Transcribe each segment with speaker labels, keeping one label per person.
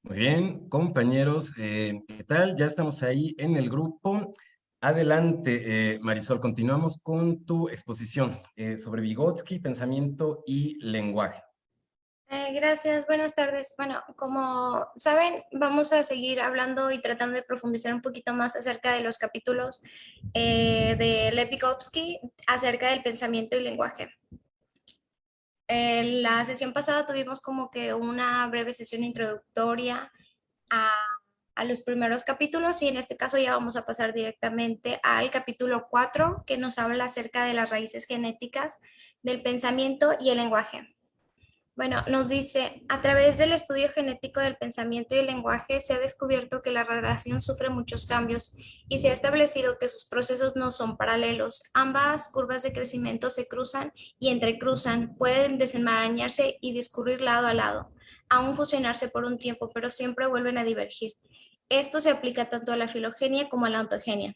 Speaker 1: Muy bien, compañeros, ¿qué tal? Ya estamos ahí en el grupo. Adelante, Marisol, continuamos con tu exposición sobre Vygotsky, pensamiento y lenguaje.
Speaker 2: Gracias, buenas tardes. Bueno, como saben, vamos a seguir hablando y tratando de profundizar un poquito más acerca de los capítulos de Lev Vygotsky acerca del pensamiento y lenguaje. En la sesión pasada tuvimos como que una breve sesión introductoria a, a los primeros capítulos y en este caso ya vamos a pasar directamente al capítulo 4 que nos habla acerca de las raíces genéticas del pensamiento y el lenguaje. Bueno, nos dice, a través del estudio genético del pensamiento y el lenguaje se ha descubierto que la relación sufre muchos cambios y se ha establecido que sus procesos no son paralelos. Ambas curvas de crecimiento se cruzan y entrecruzan, pueden desenmarañarse y discurrir lado a lado, aún fusionarse por un tiempo, pero siempre vuelven a divergir. Esto se aplica tanto a la filogenia como a la ontogenia.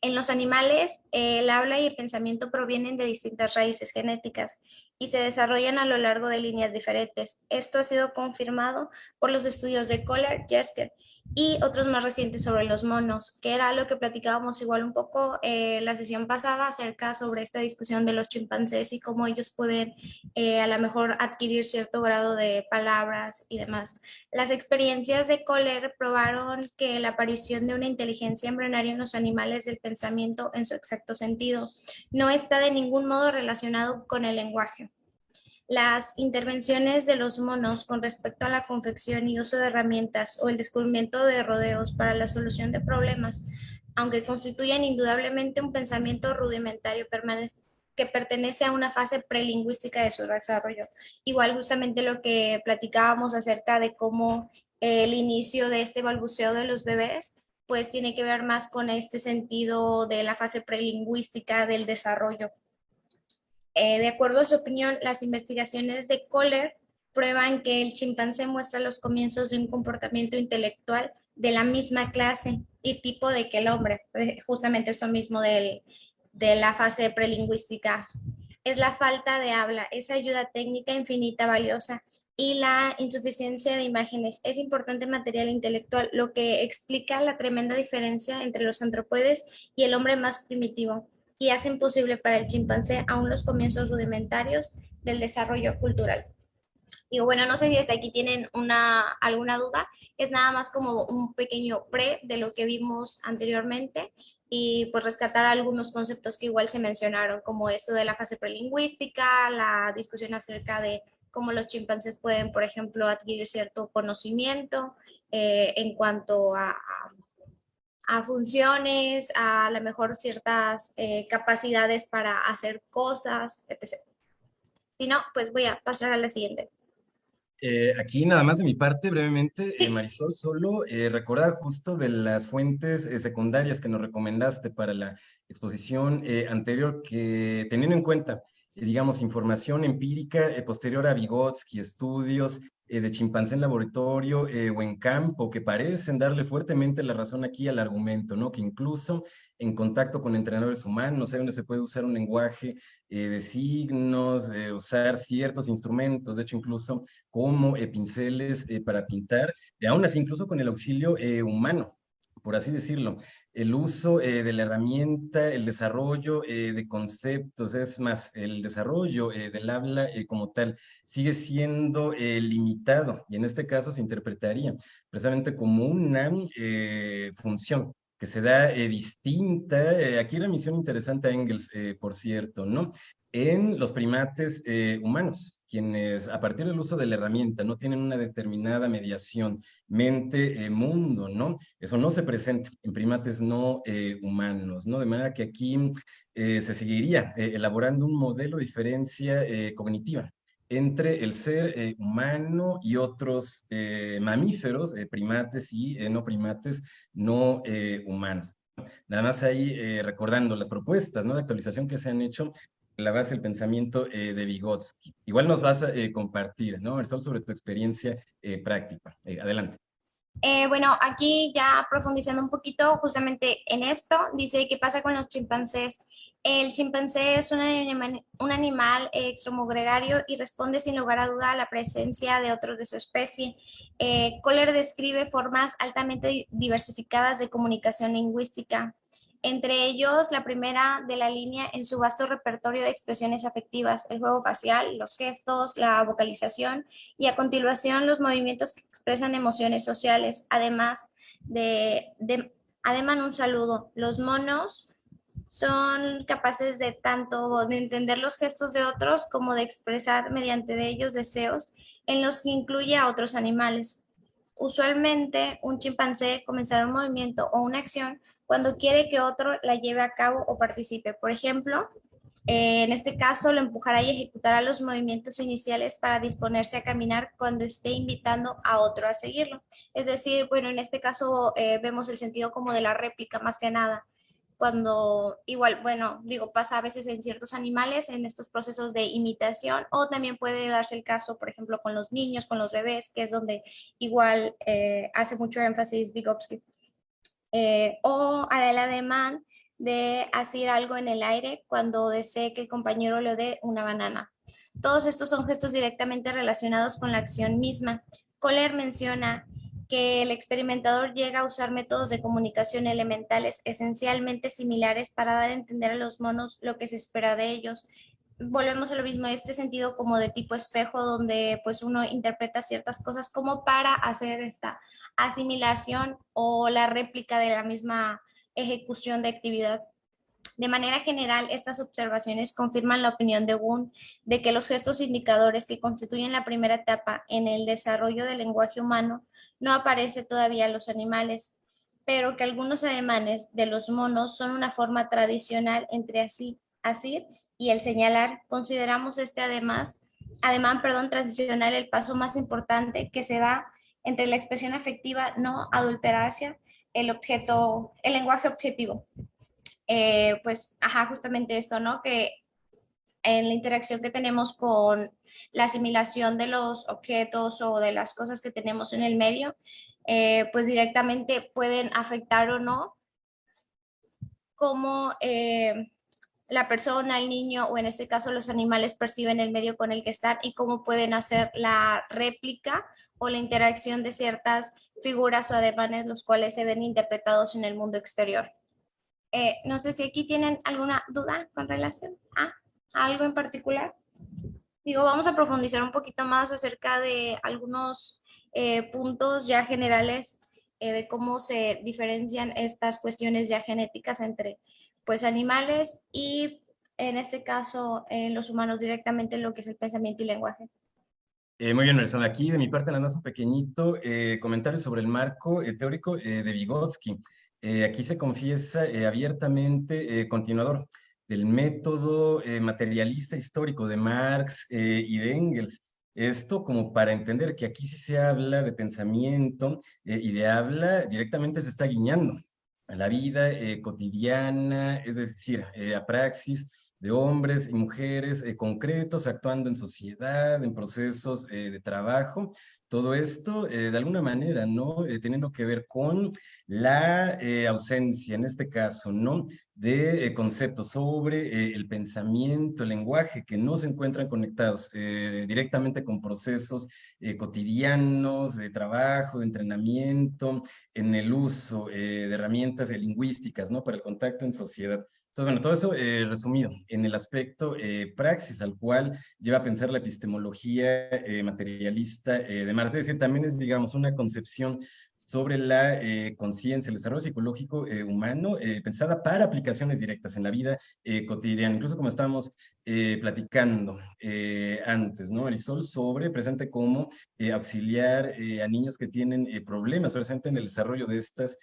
Speaker 2: En los animales, el habla y el pensamiento provienen de distintas raíces genéticas y se desarrollan a lo largo de líneas diferentes. Esto ha sido confirmado por los estudios de Kohler, Jesker y otros más recientes sobre los monos, que era lo que platicábamos igual un poco la sesión pasada acerca sobre esta discusión de los chimpancés y cómo ellos pueden a lo mejor adquirir cierto grado de palabras y demás. Las experiencias de Kohler probaron que la aparición de una inteligencia embrionaria en los animales del pensamiento en su exacto sentido no está de ningún modo relacionado con el lenguaje. Las intervenciones de los monos con respecto a la confección y uso de herramientas o el descubrimiento de rodeos para la solución de problemas, aunque constituyen indudablemente un pensamiento rudimentario que pertenece a una fase prelingüística de su desarrollo. Igual justamente lo que platicábamos acerca de cómo el inicio de este balbuceo de los bebés pues tiene que ver más con este sentido de la fase prelingüística del desarrollo. De acuerdo a su opinión, las investigaciones de Kohler prueban que el chimpancé muestra los comienzos de un comportamiento intelectual de la misma clase y tipo de que el hombre, justamente esto mismo de la fase prelingüística. Es la falta de habla, esa ayuda técnica infinita valiosa y la insuficiencia de imágenes. Es importante material intelectual, lo que explica la tremenda diferencia entre los antropoides y el hombre más primitivo y hacen posible para el chimpancé aún los comienzos rudimentarios del desarrollo cultural. Digo, bueno, no sé si hasta aquí tienen alguna duda, es nada más como un pequeño pre de lo que vimos anteriormente y pues rescatar algunos conceptos que igual se mencionaron, como esto de la fase prelingüística, la discusión acerca de cómo los chimpancés pueden, por ejemplo, adquirir cierto conocimiento en cuanto a funciones, a lo mejor ciertas capacidades para hacer cosas, etc. Si no, pues voy a pasar a la siguiente.
Speaker 1: Aquí nada más de mi parte, brevemente,
Speaker 2: Sí,
Speaker 1: Marisol, solo recordar justo de las fuentes secundarias que nos recomendaste para la exposición anterior, que teniendo en cuenta, digamos, información empírica posterior a Vygotsky, estudios de chimpancé en laboratorio o en campo, que parecen darle fuertemente la razón aquí al argumento, ¿no? Que incluso en contacto con entrenadores humanos, donde se puede usar un lenguaje de signos, usar ciertos instrumentos, de hecho incluso como pinceles para pintar, y aún así incluso con el auxilio humano, por así decirlo. El uso de la herramienta, el desarrollo de conceptos, es más, el desarrollo del habla como tal, sigue siendo limitado y en este caso se interpretaría precisamente como una función que se da distinta. Aquí la misión interesante a Engels, por cierto, ¿no? En los primates humanos, quienes a partir del uso de la herramienta no tienen una determinada mediación mente-mundo, ¿no? Eso no se presenta en primates no humanos, ¿no? De manera que aquí se seguiría elaborando un modelo de diferencia cognitiva entre el ser humano y otros mamíferos, primates y no primates no humanos. Nada más ahí recordando las propuestas, ¿no? De actualización que se han hecho la base del pensamiento de Vygotsky. Igual nos vas a compartir, ¿no? Marisol, sobre tu experiencia práctica. Adelante.
Speaker 2: bueno, aquí ya profundizando un poquito justamente en esto, dice qué pasa con los chimpancés. El chimpancé es un animal extremogregario y responde sin lugar a duda a la presencia de otros de su especie. Kohler describe formas altamente diversificadas de comunicación lingüística, entre ellos la primera de la línea en su vasto repertorio de expresiones afectivas, el juego facial, los gestos, la vocalización y a continuación los movimientos que expresan emociones sociales, además un saludo. Los monos son capaces de tanto de entender los gestos de otros como de expresar mediante de ellos deseos en los que incluye a otros animales. Usualmente, un chimpancé comenzará un movimiento o una acción cuando quiere que otro la lleve a cabo o participe. Por ejemplo, en este caso, lo empujará y ejecutará los movimientos iniciales para disponerse a caminar cuando esté invitando a otro a seguirlo. Es decir, bueno, en este caso vemos el sentido como de la réplica más que nada cuando igual, bueno, digo, pasa a veces en ciertos animales en estos procesos de imitación o también puede darse el caso, por ejemplo, con los niños, con los bebés, que es donde igual hace mucho énfasis Vygotsky. O hará el ademán de hacer algo en el aire cuando desee que el compañero le dé una banana. Todos estos son gestos directamente relacionados con la acción misma. Kohler menciona que el experimentador llega a usar métodos de comunicación elementales esencialmente similares para dar a entender a los monos lo que se espera de ellos. Volvemos a lo mismo, este sentido como de tipo espejo, donde pues uno interpreta ciertas cosas como para hacer esta asimilación o la réplica de la misma ejecución de actividad. De manera general, estas observaciones confirman la opinión de Wundt de que los gestos indicadores que constituyen la primera etapa en el desarrollo del lenguaje humano no aparecen todavía en los animales, pero que algunos ademanes de los monos son una forma tradicional entre así y el señalar. Consideramos este ademán tradicional el paso más importante que se da entre la expresión afectiva no adulterada hacia el lenguaje objetivo. Pues, ajá, justamente esto, ¿no? Que en la interacción que tenemos con la asimilación de los objetos o de las cosas que tenemos en el medio, pues directamente pueden afectar o no cómo la persona, el niño o en este caso los animales perciben el medio con el que están y cómo pueden hacer la réplica o la interacción de ciertas figuras o ademanes los cuales se ven interpretados en el mundo exterior. No sé si aquí tienen alguna duda con relación a algo en particular. Digo, vamos a profundizar un poquito más acerca de algunos puntos ya generales de cómo se diferencian estas cuestiones ya genéticas entre pues animales y en este caso en los humanos directamente lo que es el pensamiento y lenguaje.
Speaker 1: Muy bien, Marisol. Aquí de mi parte nada más un pequeñito comentario sobre el marco teórico de Vygotsky. Aquí se confiesa abiertamente continuador del método materialista histórico de Marx y de Engels. Esto como para entender que aquí sí se habla de pensamiento y de habla directamente se está guiñando a la vida cotidiana, es decir, a praxis de hombres y mujeres concretos actuando en sociedad, en procesos de trabajo. Todo esto, de alguna manera, ¿no? Teniendo que ver con la ausencia, en este caso, ¿no? De conceptos sobre el pensamiento, el lenguaje, que no se encuentran conectados directamente con procesos cotidianos de trabajo, de entrenamiento, en el uso de herramientas lingüísticas, ¿no? Para el contacto en sociedad. Entonces, bueno, todo eso resumido en el aspecto praxis al cual lleva a pensar la epistemología materialista de Marx. Es decir, también es, digamos, una concepción sobre la conciencia, el desarrollo psicológico humano, pensada para aplicaciones directas en la vida cotidiana, incluso como estábamos platicando antes, ¿no, Marisol? Sobre presente como auxiliar a niños que tienen problemas presente en el desarrollo de estas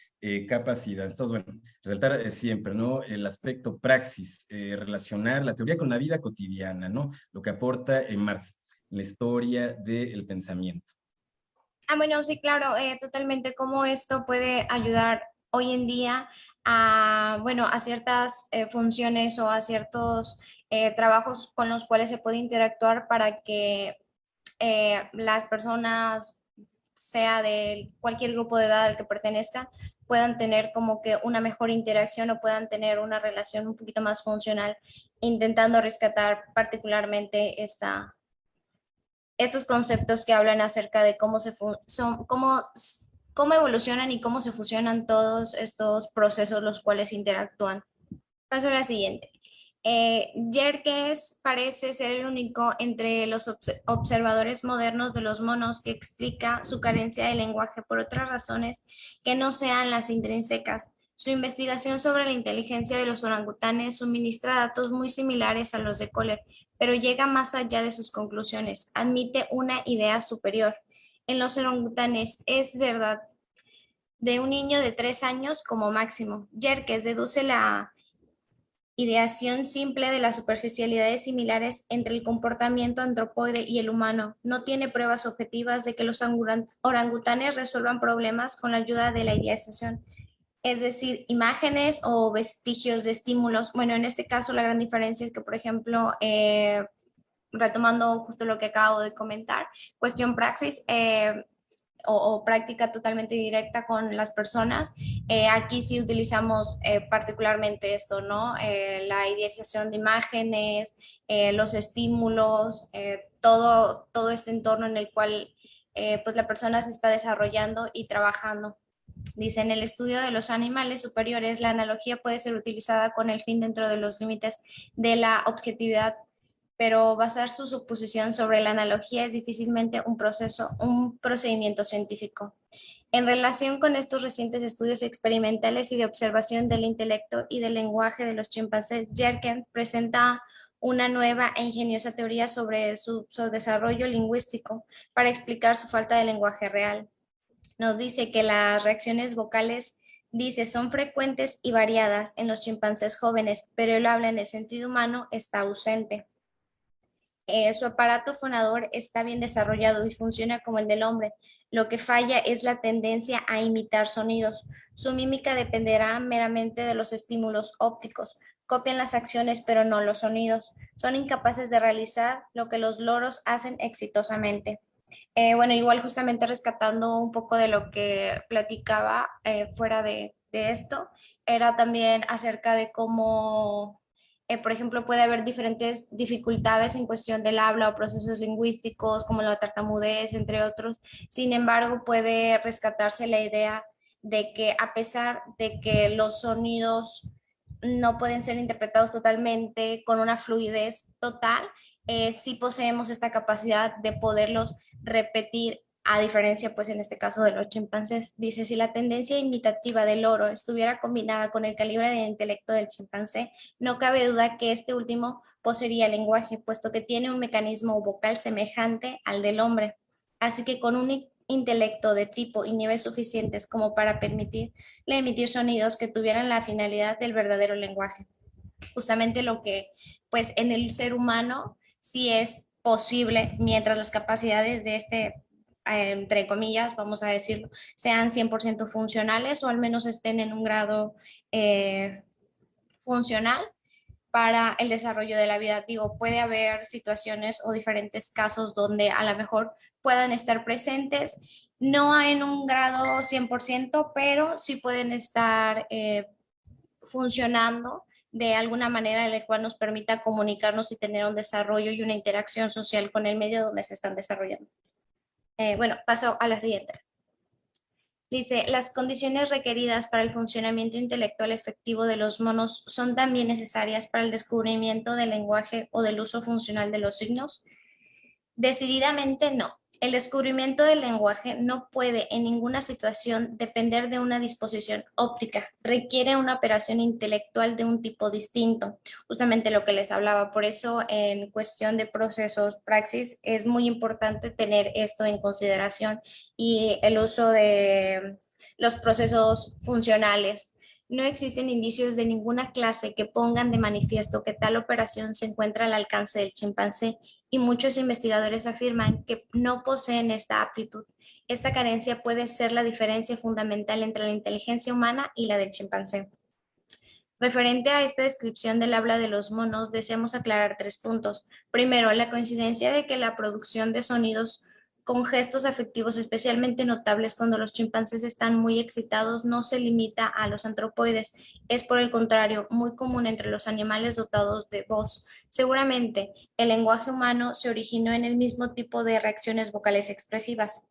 Speaker 1: capacidades. Entonces, bueno, resaltar siempre, ¿no? El aspecto praxis, relacionar la teoría con la vida cotidiana, ¿no? Lo que aporta en Marx, la historia del pensamiento.
Speaker 2: Bueno, sí, claro, totalmente cómo esto puede ayudar hoy en día a, bueno, a ciertas funciones o a ciertos trabajos con los cuales se puede interactuar para que las personas sea de cualquier grupo de edad al que pertenezcan, puedan tener como que una mejor interacción o puedan tener una relación un poquito más funcional, intentando rescatar particularmente estos conceptos que hablan acerca de cómo evolucionan y cómo se fusionan todos estos procesos los cuales interactúan. Paso a la siguiente. Yerkes parece ser el único entre los observadores modernos de los monos que explica su carencia de lenguaje por otras razones que no sean las intrínsecas. Su investigación sobre la inteligencia de los orangutanes suministra datos muy similares a los de Kohler, pero llega más allá de sus conclusiones. Admite una idea superior. En los orangutanes es verdad de un niño de 3 años como máximo. Yerkes deduce la ideación simple de las superficialidades similares entre el comportamiento antropoide y el humano. No tiene pruebas objetivas de que los orangutanes resuelvan problemas con la ayuda de la ideación, es decir, imágenes o vestigios de estímulos. Bueno, en este caso la gran diferencia es que, por ejemplo, retomando justo lo que acabo de comentar, cuestión praxis, o práctica totalmente directa con las personas. Aquí sí utilizamos particularmente esto, ¿no? La ideación de imágenes, los estímulos, todo este entorno en el cual pues la persona se está desarrollando y trabajando. Dice, en el estudio de los animales superiores, la analogía puede ser utilizada con el fin dentro de los límites de la objetividad, pero basar su suposición sobre la analogía es difícilmente un procedimiento científico. En relación con estos recientes estudios experimentales y de observación del intelecto y del lenguaje de los chimpancés, Jerkens presenta una nueva e ingeniosa teoría sobre su desarrollo lingüístico para explicar su falta de lenguaje real. Nos dice que las reacciones vocales, dice, son frecuentes y variadas en los chimpancés jóvenes, pero el habla en el sentido humano está ausente. Su aparato fonador está bien desarrollado y funciona como el del hombre. Lo que falla es la tendencia a imitar sonidos. Su mímica dependerá meramente de los estímulos ópticos. Copian las acciones, pero no los sonidos. Son incapaces de realizar lo que los loros hacen exitosamente. Bueno, igual justamente rescatando un poco de lo que platicaba fuera de esto, era también acerca de cómo por ejemplo, puede haber diferentes dificultades en cuestión del habla o procesos lingüísticos, como la tartamudez, entre otros. Sin embargo, puede rescatarse la idea de que a pesar de que los sonidos no pueden ser interpretados totalmente con una fluidez total, sí poseemos esta capacidad de poderlos repetir, a diferencia, pues en este caso de los chimpancés. Dice, si la tendencia imitativa del loro estuviera combinada con el calibre de intelecto del chimpancé, no cabe duda que este último poseería lenguaje, puesto que tiene un mecanismo vocal semejante al del hombre. Así que con un intelecto de tipo y nivel suficientes como para permitirle emitir sonidos que tuvieran la finalidad del verdadero lenguaje. Justamente lo que, pues, en el ser humano sí es posible, mientras las capacidades de entre comillas, vamos a decirlo, sean 100% funcionales o al menos estén en un grado funcional para el desarrollo de la vida. Digo, puede haber situaciones o diferentes casos donde a lo mejor puedan estar presentes, no en un grado 100%, pero sí pueden estar funcionando de alguna manera en la cual nos permita comunicarnos y tener un desarrollo y una interacción social con el medio donde se están desarrollando. Bueno, paso a la siguiente. Dice, las condiciones requeridas para el funcionamiento intelectual efectivo de los monos son también necesarias para el descubrimiento del lenguaje o del uso funcional de los signos. Decididamente no. El descubrimiento del lenguaje no puede en ninguna situación depender de una disposición óptica. Requiere una operación intelectual de un tipo distinto. Justamente lo que les hablaba. Por eso, en cuestión de procesos, praxis, es muy importante tener esto en consideración y el uso de los procesos funcionales. No existen indicios de ninguna clase que pongan de manifiesto que tal operación se encuentra al alcance del chimpancé y muchos investigadores afirman que no poseen esta aptitud. Esta carencia puede ser la diferencia fundamental entre la inteligencia humana y la del chimpancé. Referente a esta descripción del habla de los monos, deseamos aclarar 3 puntos. Primero, la coincidencia de que la producción de sonidos con gestos afectivos especialmente notables cuando los chimpancés están muy excitados, no se limita a los antropoides, es por el contrario muy común entre los animales dotados de voz. Seguramente el lenguaje humano se originó en el mismo tipo de reacciones vocales expresivas.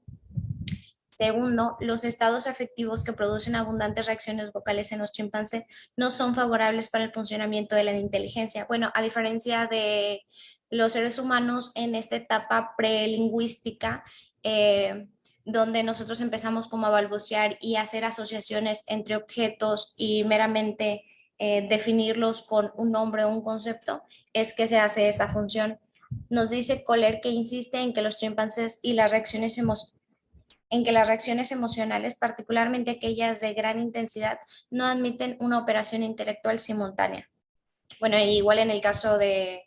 Speaker 2: Segundo, los estados afectivos que producen abundantes reacciones vocales en los chimpancés no son favorables para el funcionamiento de la inteligencia. Bueno, a diferencia de los seres humanos en esta etapa prelingüística, donde nosotros empezamos como a balbucear y hacer asociaciones entre objetos y meramente definirlos con un nombre o un concepto, es que se hace esta función. Nos dice Kohler que insiste en que los chimpancés y las reacciones en que las reacciones emocionales, particularmente aquellas de gran intensidad, no admiten una operación intelectual simultánea. Bueno, igual en el caso de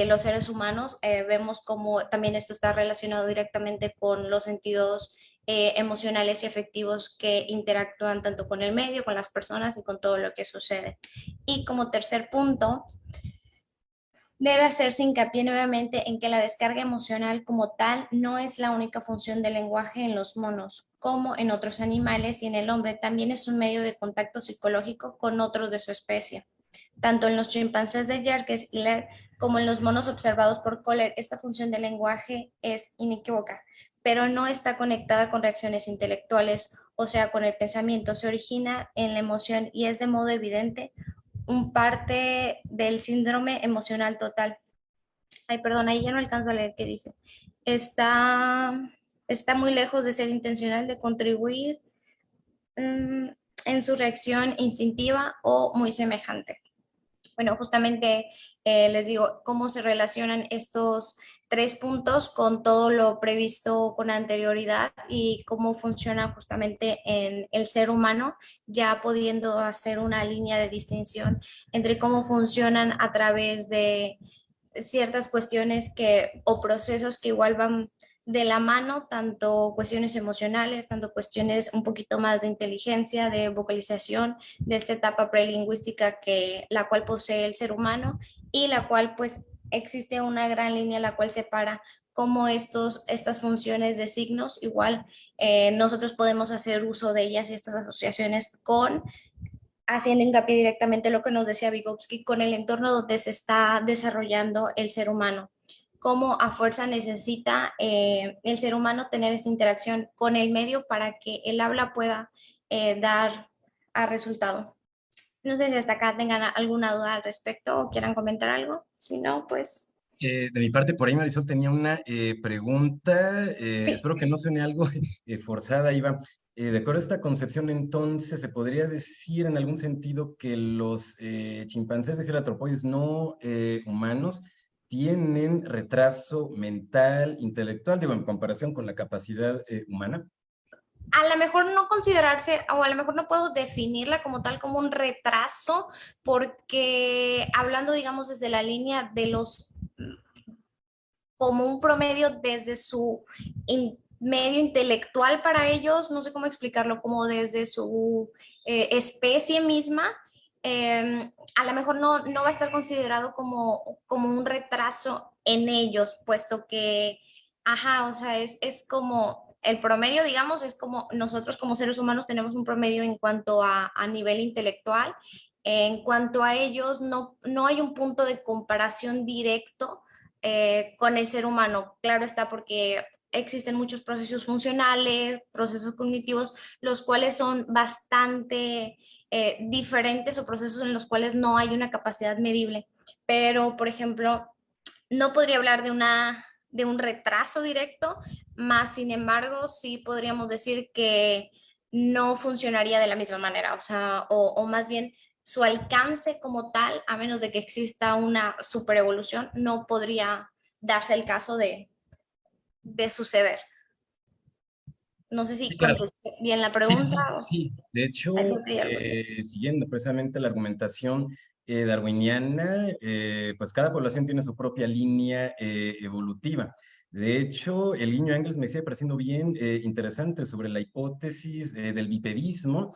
Speaker 2: los seres humanos, vemos como también esto está relacionado directamente con los sentidos emocionales y afectivos que interactúan tanto con el medio, con las personas y con todo lo que sucede. Y como tercer punto, debe hacerse hincapié nuevamente en que la descarga emocional como tal no es la única función del lenguaje en los monos, como en otros animales y en el hombre, también es un medio de contacto psicológico con otros de su especie. Tanto en los chimpancés de Yerkes y Laird como en los monos observados por Kohler, esta función del lenguaje es inequívoca, pero no está conectada con reacciones intelectuales, o sea, con el pensamiento, se origina en la emoción y es de modo evidente un parte del síndrome emocional total. Ay, perdón, ahí ya no alcanzo a leer qué dice. Está, está muy lejos de ser intencional de contribuir en su reacción instintiva o muy semejante. Bueno, justamente les digo cómo se relacionan estos tres puntos con todo lo previsto con anterioridad y cómo funciona justamente en el ser humano, ya pudiendo hacer una línea de distinción entre cómo funcionan a través de ciertas cuestiones que, o procesos que igual van de la mano, tanto cuestiones emocionales, tanto cuestiones un poquito más de inteligencia, de vocalización, de esta etapa prelingüística que la cual posee el ser humano y la cual pues existe una gran línea la cual separa cómo estas funciones de signos, igual nosotros podemos hacer uso de ellas y estas asociaciones con haciendo hincapié directamente lo que nos decía Vygotsky con el entorno donde se está desarrollando el ser humano. Cómo a fuerza necesita el ser humano tener esta interacción con el medio para que el habla pueda dar a resultado. No sé si hasta acá tengan alguna duda al respecto o quieran comentar algo. Si no, pues...
Speaker 1: De mi parte, por ahí Marisol tenía una pregunta,
Speaker 2: Sí.
Speaker 1: espero que no suene algo forzada, Iva. De acuerdo a esta concepción, entonces, ¿se podría decir en algún sentido que los chimpancés de antropoides no humanos tienen retraso mental, intelectual, digo, en comparación con la capacidad humana?
Speaker 2: A lo mejor no considerarse, o a lo mejor no puedo definirla como tal, como un retraso, porque hablando, digamos, desde la línea de los como un promedio desde su medio intelectual para ellos, no sé cómo explicarlo, como desde su especie misma, a lo mejor no va a estar considerado como un retraso en ellos, puesto que, ajá, o sea, es como el promedio, digamos, es como nosotros como seres humanos tenemos un promedio en cuanto a nivel intelectual. En cuanto a ellos, no hay un punto de comparación directo con el ser humano. Claro está porque existen muchos procesos funcionales, procesos cognitivos, los cuales son bastante diferentes o procesos en los cuales no hay una capacidad medible. Pero, por ejemplo, no podría hablar de un retraso directo, más sin embargo, sí podríamos decir que no funcionaría de la misma manera, o sea, o más bien su alcance como tal, a menos de que exista una superevolución, no podría darse el caso de suceder. No sé si
Speaker 1: Sí, claro.
Speaker 2: contesté bien la
Speaker 1: Sí, sí,
Speaker 2: pregunta
Speaker 1: sí,
Speaker 2: o
Speaker 1: sí. De hecho,
Speaker 2: hay algo.
Speaker 1: siguiendo precisamente la argumentación darwiniana, pues cada población tiene su propia línea evolutiva. De hecho, el guiño Engels me sigue pareciendo bien interesante sobre la hipótesis del bipedismo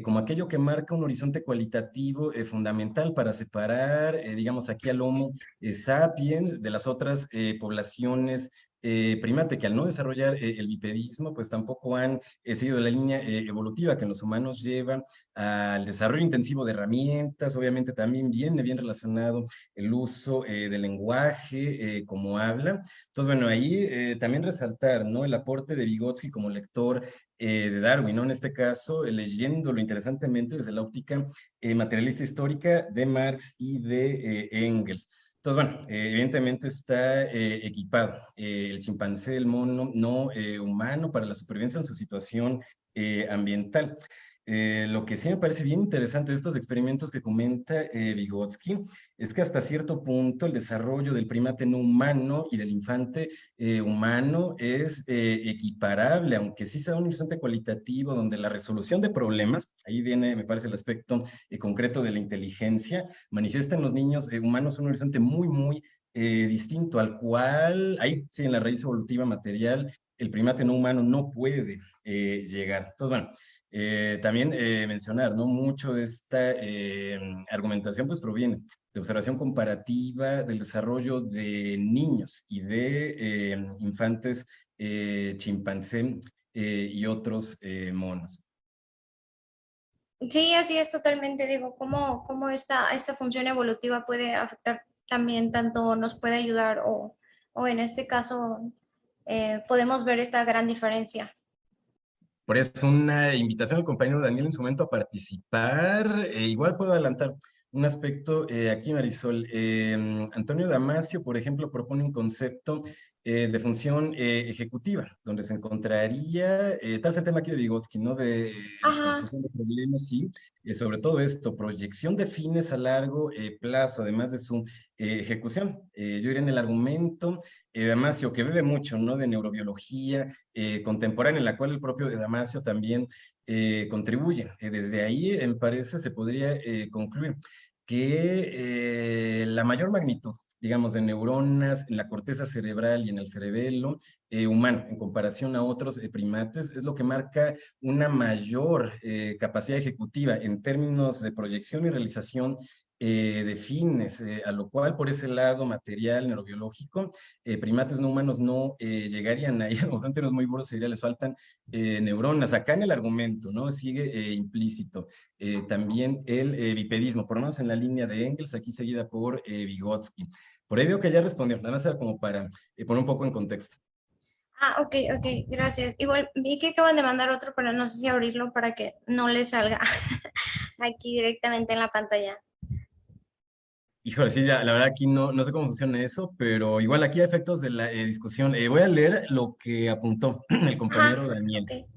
Speaker 1: como aquello que marca un horizonte cualitativo fundamental para separar, digamos, aquí al Homo sapiens de las otras poblaciones primate que al no desarrollar el bipedismo, pues tampoco han seguido la línea evolutiva que en los humanos lleva al desarrollo intensivo de herramientas. Obviamente también viene bien relacionado el uso del lenguaje como habla. Entonces, bueno, ahí también resaltar, ¿no? El aporte de Vygotsky como lector de Darwin, ¿no? En este caso, leyéndolo interesantemente desde la óptica materialista histórica de Marx y de Engels. Entonces, bueno, evidentemente está equipado el chimpancé, el mono no humano para la supervivencia en su situación ambiental. Lo que sí me parece bien interesante de estos experimentos que comenta Vygotsky es que hasta cierto punto el desarrollo del primate no humano y del infante humano es equiparable, aunque sí sea un horizonte cualitativo donde la resolución de problemas, ahí viene, me parece, el aspecto concreto de la inteligencia, manifiesta en los niños humanos un horizonte muy distinto al cual, ahí sí, en la raíz evolutiva material, el primate no humano no puede llegar. Entonces, bueno, también mencionar, ¿no? Mucho de esta argumentación pues proviene de observación comparativa del desarrollo de niños y de infantes chimpancé y otros monos.
Speaker 2: Sí, así es totalmente, digo, cómo esta función evolutiva puede afectar también, tanto nos puede ayudar o en este caso podemos ver esta gran diferencia.
Speaker 1: Por eso una invitación al compañero Daniel en su momento a participar. Igual puedo adelantar un aspecto aquí, Marisol. Antonio Damasio, por ejemplo, propone un concepto de función ejecutiva, donde se encontraría, tal es el tema aquí de Vygotsky, ¿no? De
Speaker 2: Ajá,
Speaker 1: resolución de problemas, sí, sobre todo esto, proyección de fines a largo plazo, además de su ejecución. Yo iría en el argumento, Damasio, que bebe mucho, ¿no? De neurobiología contemporánea, en la cual el propio Damasio también contribuye. Desde ahí, me parece, se podría concluir que la mayor magnitud, digamos, de neuronas en la corteza cerebral y en el cerebelo humano, en comparación a otros primates, es lo que marca una mayor capacidad ejecutiva en términos de proyección y realización de fines, a lo cual por ese lado material, neurobiológico, primates no humanos no llegarían ahí, o en términos muy burdos sería, les faltan neuronas. Acá en el argumento, ¿no? Sigue implícito también el bipedismo, por lo menos en la línea de Engels, aquí seguida por Vygotsky. Por ahí veo que ya respondió, nada más era como para poner un poco en contexto.
Speaker 2: ok, ok, gracias. Igual vi que acaban de mandar otro, pero no sé si abrirlo para que no le salga aquí directamente en la pantalla.
Speaker 1: Híjole, sí, ya, la verdad aquí no sé cómo funciona eso, pero igual aquí a efectos de la discusión, voy a leer lo que apuntó el
Speaker 2: Ajá,
Speaker 1: compañero Daniel.
Speaker 2: ok.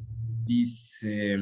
Speaker 1: Dice,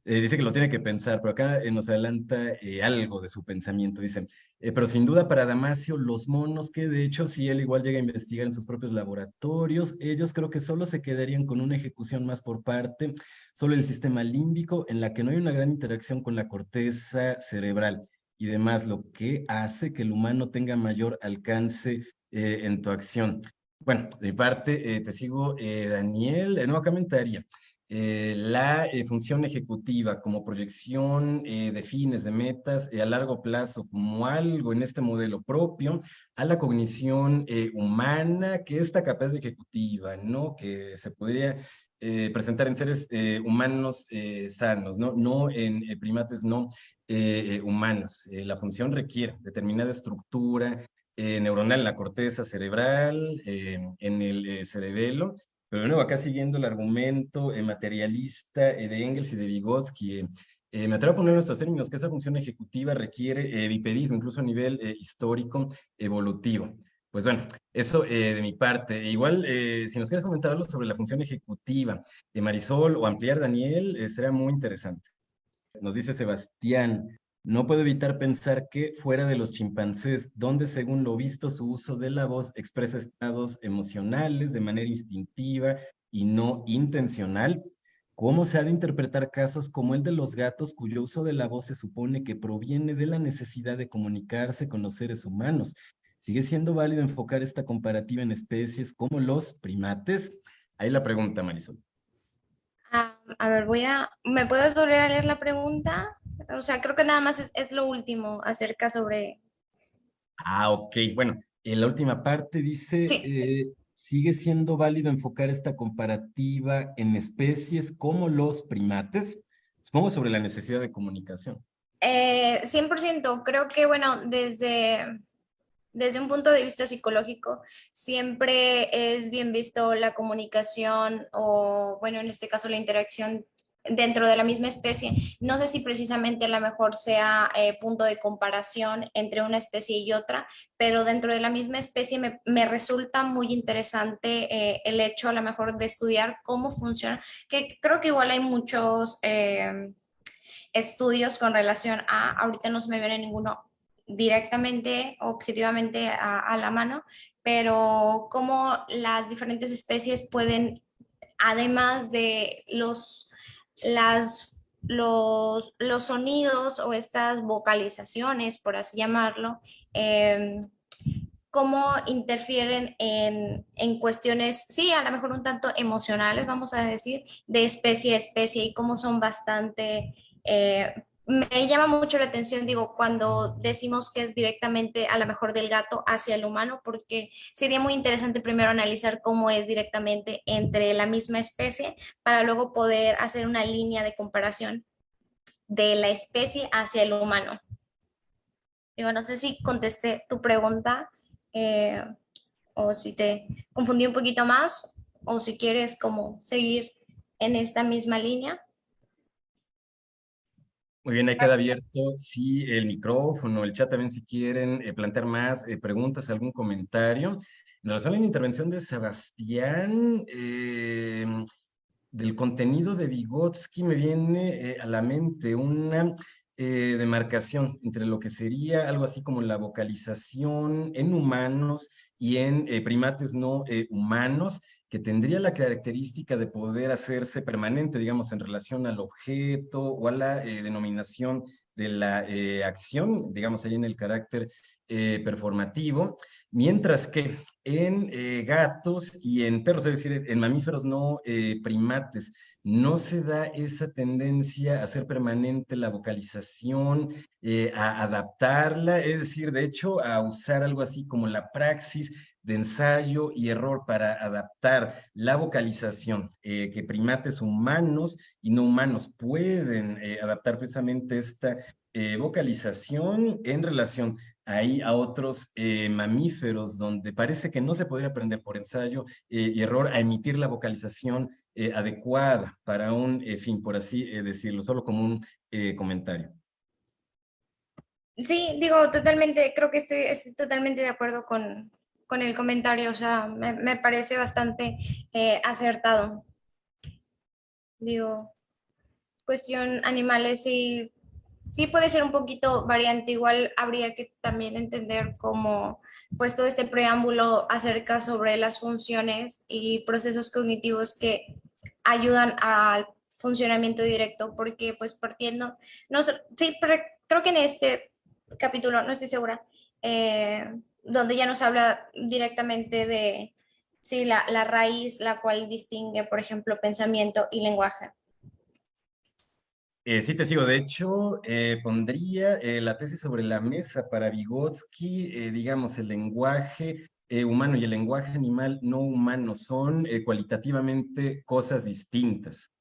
Speaker 1: dice que lo tiene que pensar, pero acá nos adelanta algo de su pensamiento. Dice, pero sin duda para Damasio, los monos, que de hecho si él igual llega a investigar en sus propios laboratorios, ellos creo que solo se quedarían con una ejecución más por parte, solo el sistema límbico, en la que no hay una gran interacción con la corteza cerebral y demás, lo que hace que el humano tenga mayor alcance en tu acción. Bueno, de mi parte, te sigo, Daniel. No, comentaría la función ejecutiva como proyección de fines, de metas a largo plazo, como algo en este modelo propio a la cognición humana, que esta capacidad ejecutiva, ¿no? Que se podría presentar en seres humanos sanos, ¿no? No en primates no humanos. La función requiere determinada estructura neuronal en la corteza cerebral, en el cerebelo, pero de nuevo, acá siguiendo el argumento materialista de Engels y de Vygotsky, me atrevo a poner en nuestros términos que esa función ejecutiva requiere bipedismo, incluso a nivel histórico, evolutivo. Pues bueno, eso de mi parte. Igual, si nos quieres comentar algo sobre la función ejecutiva de Marisol o ampliar, Daniel, sería muy interesante. Nos dice Sebastián, no puedo evitar pensar que fuera de los chimpancés, donde según lo visto su uso de la voz expresa estados emocionales de manera instintiva y no intencional, ¿cómo se ha de interpretar casos como el de los gatos cuyo uso de la voz se supone que proviene de la necesidad de comunicarse con los seres humanos? ¿Sigue siendo válido enfocar esta comparativa en especies como los primates? Ahí la pregunta, Marisol.
Speaker 2: A ver, ¿me puedes volver a leer la pregunta? O sea, creo que nada más es lo último acerca sobre...
Speaker 1: Ah, ok. Bueno, En la última parte dice,
Speaker 2: Sí.
Speaker 1: ¿sigue siendo válido enfocar esta comparativa en especies como los primates? Supongo sobre la necesidad de comunicación.
Speaker 2: 100%, creo que, bueno, desde un punto de vista psicológico, siempre es bien visto la comunicación o, bueno, en este caso la interacción dentro de la misma especie. No sé si precisamente a lo mejor sea punto de comparación entre una especie y otra, pero dentro de la misma especie me resulta muy interesante el hecho a lo mejor de estudiar cómo funciona, que creo que igual hay muchos estudios con relación a, ahorita no se me viene ninguno directamente, objetivamente a la mano, pero cómo las diferentes especies pueden, además de los sonidos o estas vocalizaciones, por así llamarlo, cómo interfieren en cuestiones, sí, a lo mejor un tanto emocionales, vamos a decir, de especie a especie y cómo son bastante... me llama mucho la atención, digo, cuando decimos que es directamente a lo mejor del gato hacia el humano, porque sería muy interesante primero analizar cómo es directamente entre la misma especie para luego poder hacer una línea de comparación de la especie hacia el humano. Digo, no sé si contesté tu pregunta. eh, o si te confundí un poquito más, o si quieres como seguir en esta misma línea.
Speaker 1: Muy bien, ahí queda abierto, sí, el micrófono, el chat también si quieren plantear más preguntas, algún comentario. En relación a la intervención de Sebastián, del contenido de Vygotsky me viene a la mente una demarcación entre lo que sería algo así como la vocalización en humanos y en primates no humanos, que tendría la característica de poder hacerse permanente, digamos, en relación al objeto o a la denominación de la acción, digamos, ahí en el carácter performativo, mientras que en gatos y en perros, es decir, en mamíferos no primates, no se da esa tendencia a hacer permanente la vocalización, a adaptarla, es decir, de hecho, a usar algo así como la praxis de ensayo y error para adaptar la vocalización que primates humanos y no humanos pueden adaptar precisamente esta vocalización en relación ahí a otros mamíferos donde parece que no se podría aprender por ensayo y error a emitir la vocalización adecuada para un fin, por así decirlo, solo como un comentario.
Speaker 2: Sí, digo, totalmente, creo que estoy totalmente de acuerdo con el comentario, o sea, me parece bastante acertado. Digo, cuestión animales sí, sí puede ser un poquito variante, igual habría que también entender cómo, pues todo este preámbulo acerca sobre las funciones y procesos cognitivos que ayudan al funcionamiento directo, porque pues partiendo, no sé, sí, pero creo que en este capítulo, no estoy segura, donde ya nos habla directamente de, sí, la raíz, la cual distingue, por ejemplo, pensamiento y lenguaje.
Speaker 1: Sí, te sigo. De hecho, pondría la tesis sobre la mesa para Vygotsky, digamos, el lenguaje humano y el lenguaje animal no humano son cualitativamente cosas distintas.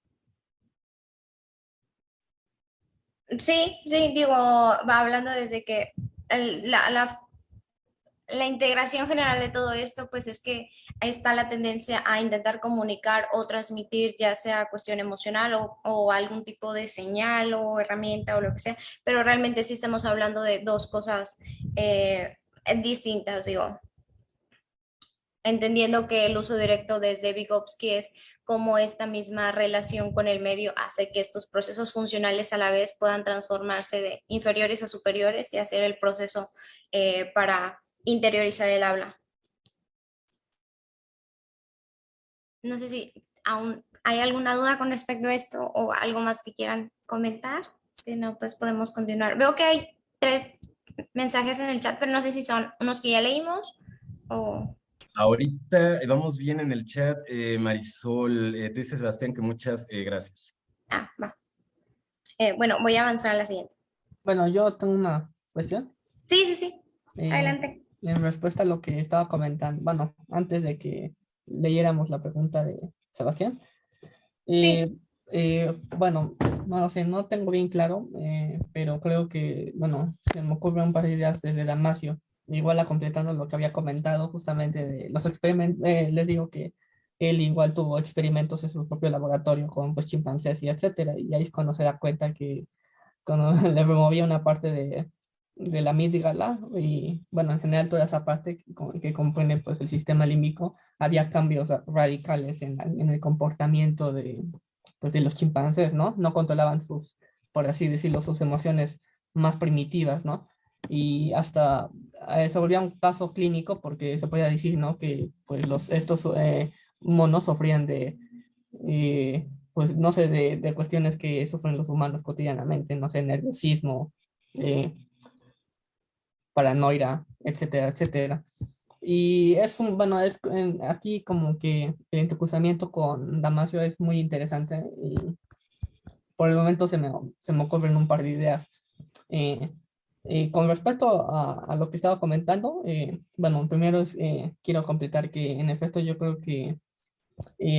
Speaker 2: Sí, sí, digo, va hablando desde que la integración general de todo esto, pues es que está la tendencia a intentar comunicar o transmitir, ya sea cuestión emocional o algún tipo de señal o herramienta o lo que sea, pero realmente sí estamos hablando de dos cosas distintas, digo, entendiendo que el uso directo desde Vygotsky es cómo esta misma relación con el medio hace que estos procesos funcionales a la vez puedan transformarse de inferiores a superiores y hacer el proceso para interiorizar el habla. No sé si aún hay alguna duda con respecto a esto o algo más que quieran comentar. Si no, pues podemos continuar. Veo que hay tres mensajes en el chat, pero no sé si son unos que ya leímos o...
Speaker 1: Ahorita vamos bien en el chat, Marisol. Te dice Sebastián que muchas gracias.
Speaker 2: Ah, va. Bueno, voy a avanzar a la siguiente.
Speaker 3: Bueno, yo tengo una cuestión.
Speaker 2: Sí, sí, sí.
Speaker 3: Eh,
Speaker 2: Adelante.
Speaker 3: en respuesta a lo que estaba comentando, bueno, antes de que leyéramos la pregunta de Sebastián,
Speaker 2: Sí,
Speaker 3: bueno, no lo sé, no tengo bien claro, pero creo que, bueno, se me ocurre un par de ideas desde Damasio, igual a completando lo que había comentado justamente de los experimentos, les digo que él igual tuvo experimentos en su propio laboratorio con pues chimpancés y etcétera, y ahí es cuando se da cuenta que cuando le removía una parte de la amígdala y bueno, en general toda esa parte que comprende pues el sistema límbico, había cambios radicales en el comportamiento pues, de los chimpancés, ¿no? No controlaban sus, por así decirlo, sus emociones más primitivas, ¿no? Y hasta se volvía un caso clínico porque se podía decir, ¿no? Que pues estos monos sufrían pues no sé, de cuestiones que sufren los humanos cotidianamente, no sé, nerviosismo, eh, paranoia, etcétera, etcétera. Y es un, bueno, aquí como que el intercruzamiento con Damasio es muy interesante y por el momento se me ocurren un par de ideas. Eh, con respecto a lo que estaba comentando, bueno, primero quiero completar que en efecto yo creo que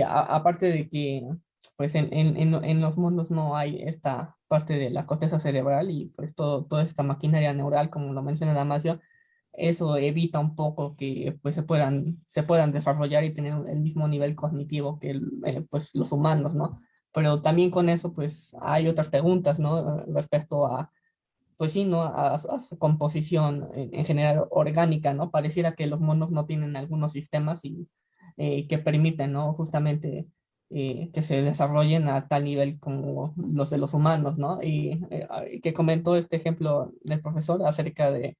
Speaker 3: aparte de que pues en los mundos no hay esta parte de la corteza cerebral y pues toda esta maquinaria neural, como lo menciona Damasio, eso evita un poco que pues se puedan desarrollar y tener el mismo nivel cognitivo que pues los humanos, ¿no? Pero también con eso pues hay otras preguntas, ¿no? Respecto a, pues sí, ¿no? A su composición en general orgánica, ¿no? Pareciera que los monos no tienen algunos sistemas y que permiten, ¿no? Justamente que se desarrollen a tal nivel como los de los humanos, ¿no? Y que comentó este ejemplo del profesor acerca de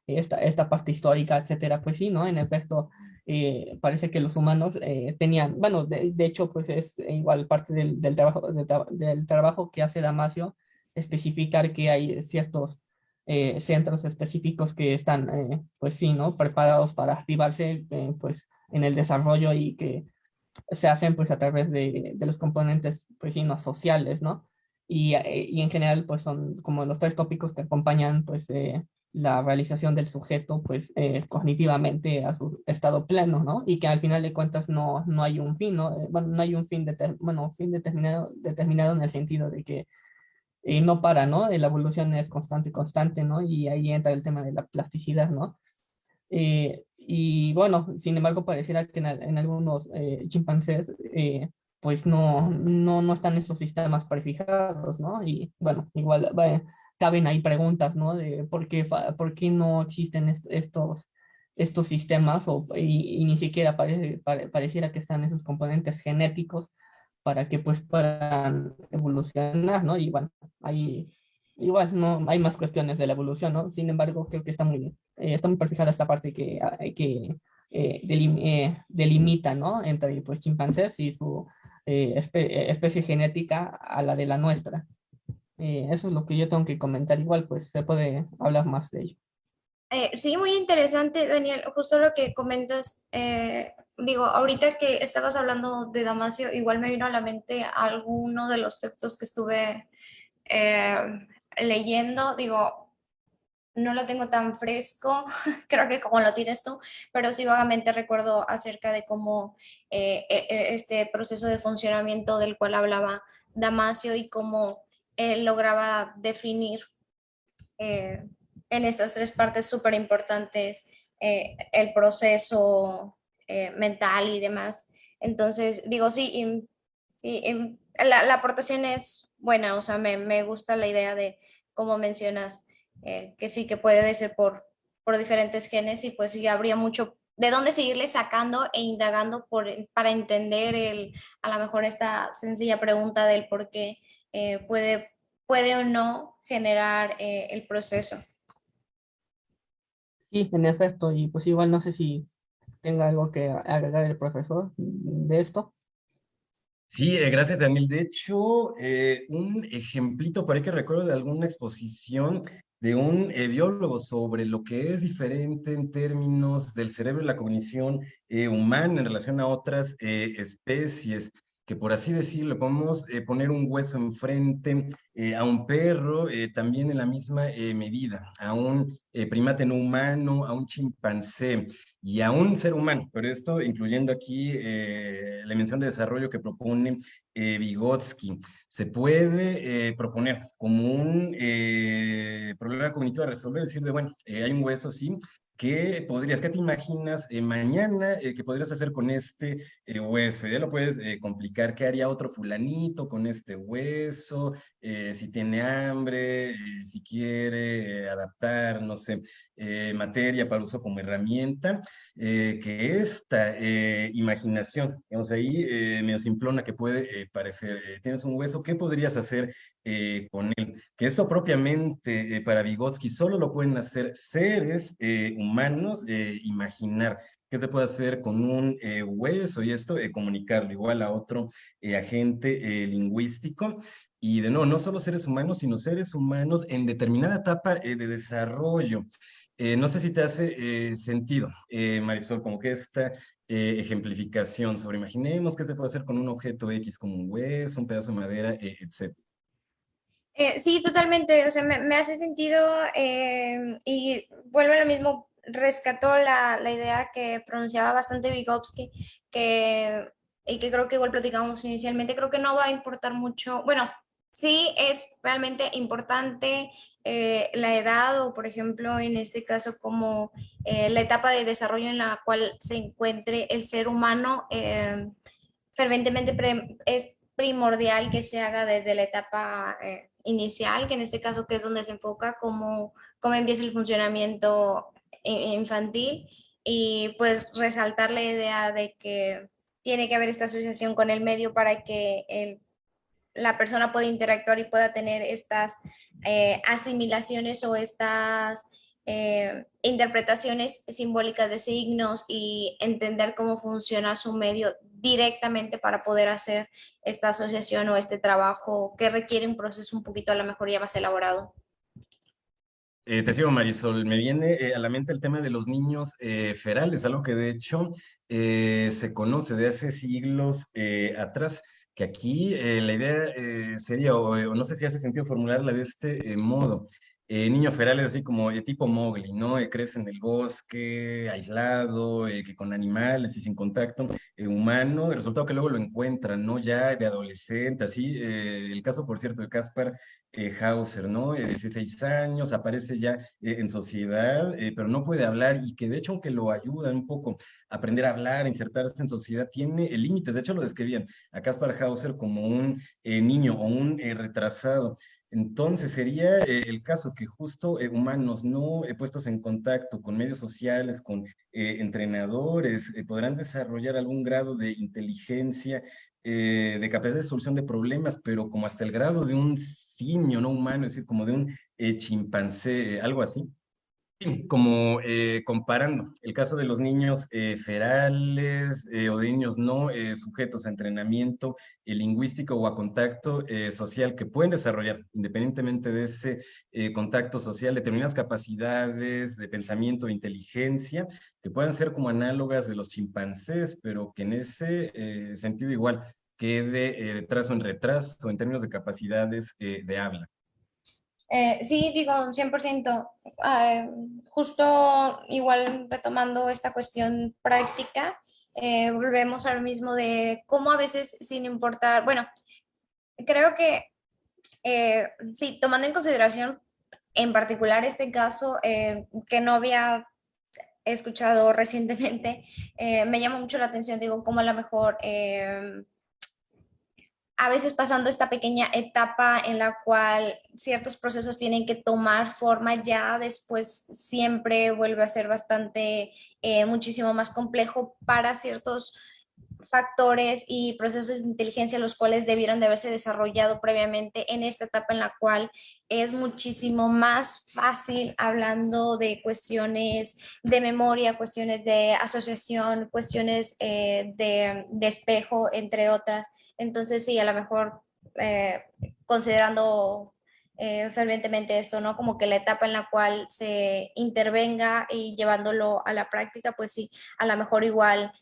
Speaker 3: esta parte histórica, etcétera, pues sí, ¿no? En efecto, parece que los humanos tenían, bueno, de hecho, pues es igual parte del trabajo, del trabajo que hace Damasio, especificar que hay ciertos centros específicos que están, pues sí, ¿no? Preparados para activarse, pues, en el desarrollo y que se hacen, pues, a través de los componentes, pues, sí, no sociales, ¿no? Y en general, pues, son como los tres tópicos que acompañan, pues, la realización del sujeto, pues, cognitivamente a su estado pleno, ¿no? Y que al final de cuentas no hay un fin, ¿no? Bueno, no hay un fin, bueno, fin determinado en el sentido de que no para, ¿no? La evolución es constante, constante, ¿no? Y ahí entra el tema de la plasticidad, ¿no? Y bueno, sin embargo, pareciera que en algunos chimpancés, pues no están esos sistemas prefijados, ¿no? Y bueno, igual caben ahí preguntas, ¿no? De por qué no existen estos sistemas y ni siquiera pareciera que están esos componentes genéticos para que pues puedan evolucionar, ¿no? Y bueno, ahí igual no hay más cuestiones de la evolución, ¿no? Sin embargo, creo que está muy perfijada esta parte que delimita, ¿no? Entre pues chimpancés y su especie genética a la de la nuestra. Eso es lo que yo tengo que comentar. Igual, pues se puede hablar más de ello.
Speaker 2: Sí, muy interesante, Daniel, justo lo que comentas. Digo, ahorita que estabas hablando de Damasio, igual me vino a la mente alguno de los textos que estuve eh, leyendo. Digo, no lo tengo tan fresco, creo que como lo tienes tú, pero sí vagamente recuerdo acerca de cómo este proceso de funcionamiento del cual hablaba Damasio y cómo él lograba definir eh, en estas tres partes súper importantes el proceso mental y demás. Entonces, digo, sí, la aportación es buena, o sea, me gusta la idea de cómo mencionas que sí, que puede ser por diferentes genes y pues sí, habría mucho de dónde seguirle sacando e indagando para entender a lo mejor esta sencilla pregunta del por qué puede o no generar el proceso.
Speaker 3: Sí, en efecto, y pues igual no sé si tenga algo que agregar el profesor de esto.
Speaker 1: Sí, gracias, Daniel. De hecho, un ejemplito por ahí que recuerdo de alguna exposición de un biólogo sobre lo que es diferente en términos del cerebro y la cognición humana en relación a otras especies, que por así decirlo, podemos poner un hueso enfrente a un perro, también en la misma medida, a un primate no humano, a un chimpancé y a un ser humano, pero esto incluyendo aquí la dimensión de desarrollo que propone Vygotsky. Se puede proponer como un problema cognitivo a resolver, decir de, bueno, hay un hueso, sí, qué te imaginas mañana que podrías hacer con este hueso? Y ya lo puedes complicar, ¿qué haría otro fulanito con este hueso? Si tiene hambre, si quiere adaptar, no sé, materia para uso como herramienta, que esta imaginación, digamos ahí, medio simplona que puede parecer, tienes un hueso, ¿qué podrías hacer con él? Que eso propiamente para Vygotsky solo lo pueden hacer seres humanos, imaginar qué se puede hacer con un hueso y esto, comunicarlo igual a otro agente lingüístico. Y de nuevo, no solo seres humanos, sino seres humanos en determinada etapa de desarrollo. No sé si te hace sentido, Marisol, como que esta ejemplificación sobre imaginemos qué se puede hacer con un objeto X como un hueso, un pedazo de madera, etc.
Speaker 2: Sí, totalmente, o sea, me hace sentido y vuelve a lo mismo, rescató la idea que pronunciaba bastante Vygotsky, que, y que creo que igual platicamos inicialmente, creo que no va a importar mucho, bueno, sí es realmente importante la edad o, por ejemplo, en este caso, como la etapa de desarrollo en la cual se encuentre el ser humano, ferventemente es primordial que se haga desde la etapa inicial, que en este caso que es donde se enfoca cómo empieza el funcionamiento infantil y pues resaltar la idea de que tiene que haber esta asociación con el medio para que la persona pueda interactuar y pueda tener estas asimilaciones o estas interpretaciones simbólicas de signos y entender cómo funciona su medio directamente para poder hacer esta asociación o este trabajo que requiere un proceso un poquito a lo mejor ya más elaborado.
Speaker 1: Te sigo, Marisol. Me viene a la mente el tema de los niños ferales, algo que de hecho se conoce de hace siglos atrás, que aquí la idea sería, o no sé si hace sentido formularla de este modo. Niño feral es así como tipo Mowgli, ¿no? Crece en el bosque, aislado, que con animales y sin contacto humano. El resultado que luego lo encuentran, ¿no? Ya de adolescente, así. El caso, por cierto, de Caspar Hauser, ¿no? 16 años, aparece ya en sociedad, pero no puede hablar y que de hecho, aunque lo ayuda un poco a aprender a hablar, a insertarse en sociedad, tiene límites. De hecho, lo describían a Caspar Hauser como un niño o un retrasado. Entonces sería el caso que justo humanos no puestos en contacto con medios sociales, con entrenadores, podrán desarrollar algún grado de inteligencia, de capacidad de solución de problemas, pero como hasta el grado de un simio no humano, es decir, como de un chimpancé, algo así. Sí, como comparando el caso de los niños ferales o de niños no sujetos a entrenamiento lingüístico o a contacto social que pueden desarrollar, independientemente de ese contacto social, determinadas capacidades de pensamiento, de inteligencia, que puedan ser como análogas de los chimpancés, pero que en ese sentido igual quede de trazo en retraso en términos de capacidades de habla.
Speaker 2: Sí, digo, 100%. Justo igual retomando esta cuestión práctica, volvemos al mismo de cómo a veces sin importar, bueno, creo que sí, tomando en consideración en particular este caso que no había escuchado recientemente, me llama mucho la atención, digo, cómo a lo mejor a veces pasando esta pequeña etapa en la cual ciertos procesos tienen que tomar forma, ya después siempre vuelve a ser bastante, muchísimo más complejo para ciertos factores y procesos de inteligencia los cuales debieron de haberse desarrollado previamente en esta etapa en la cual es muchísimo más fácil hablando de cuestiones de memoria, cuestiones de asociación, cuestiones de espejo, entre otras. Entonces, sí, a lo mejor considerando fervientemente esto, ¿no? Como que la etapa en la cual se intervenga y llevándolo a la práctica, pues sí, a lo mejor igual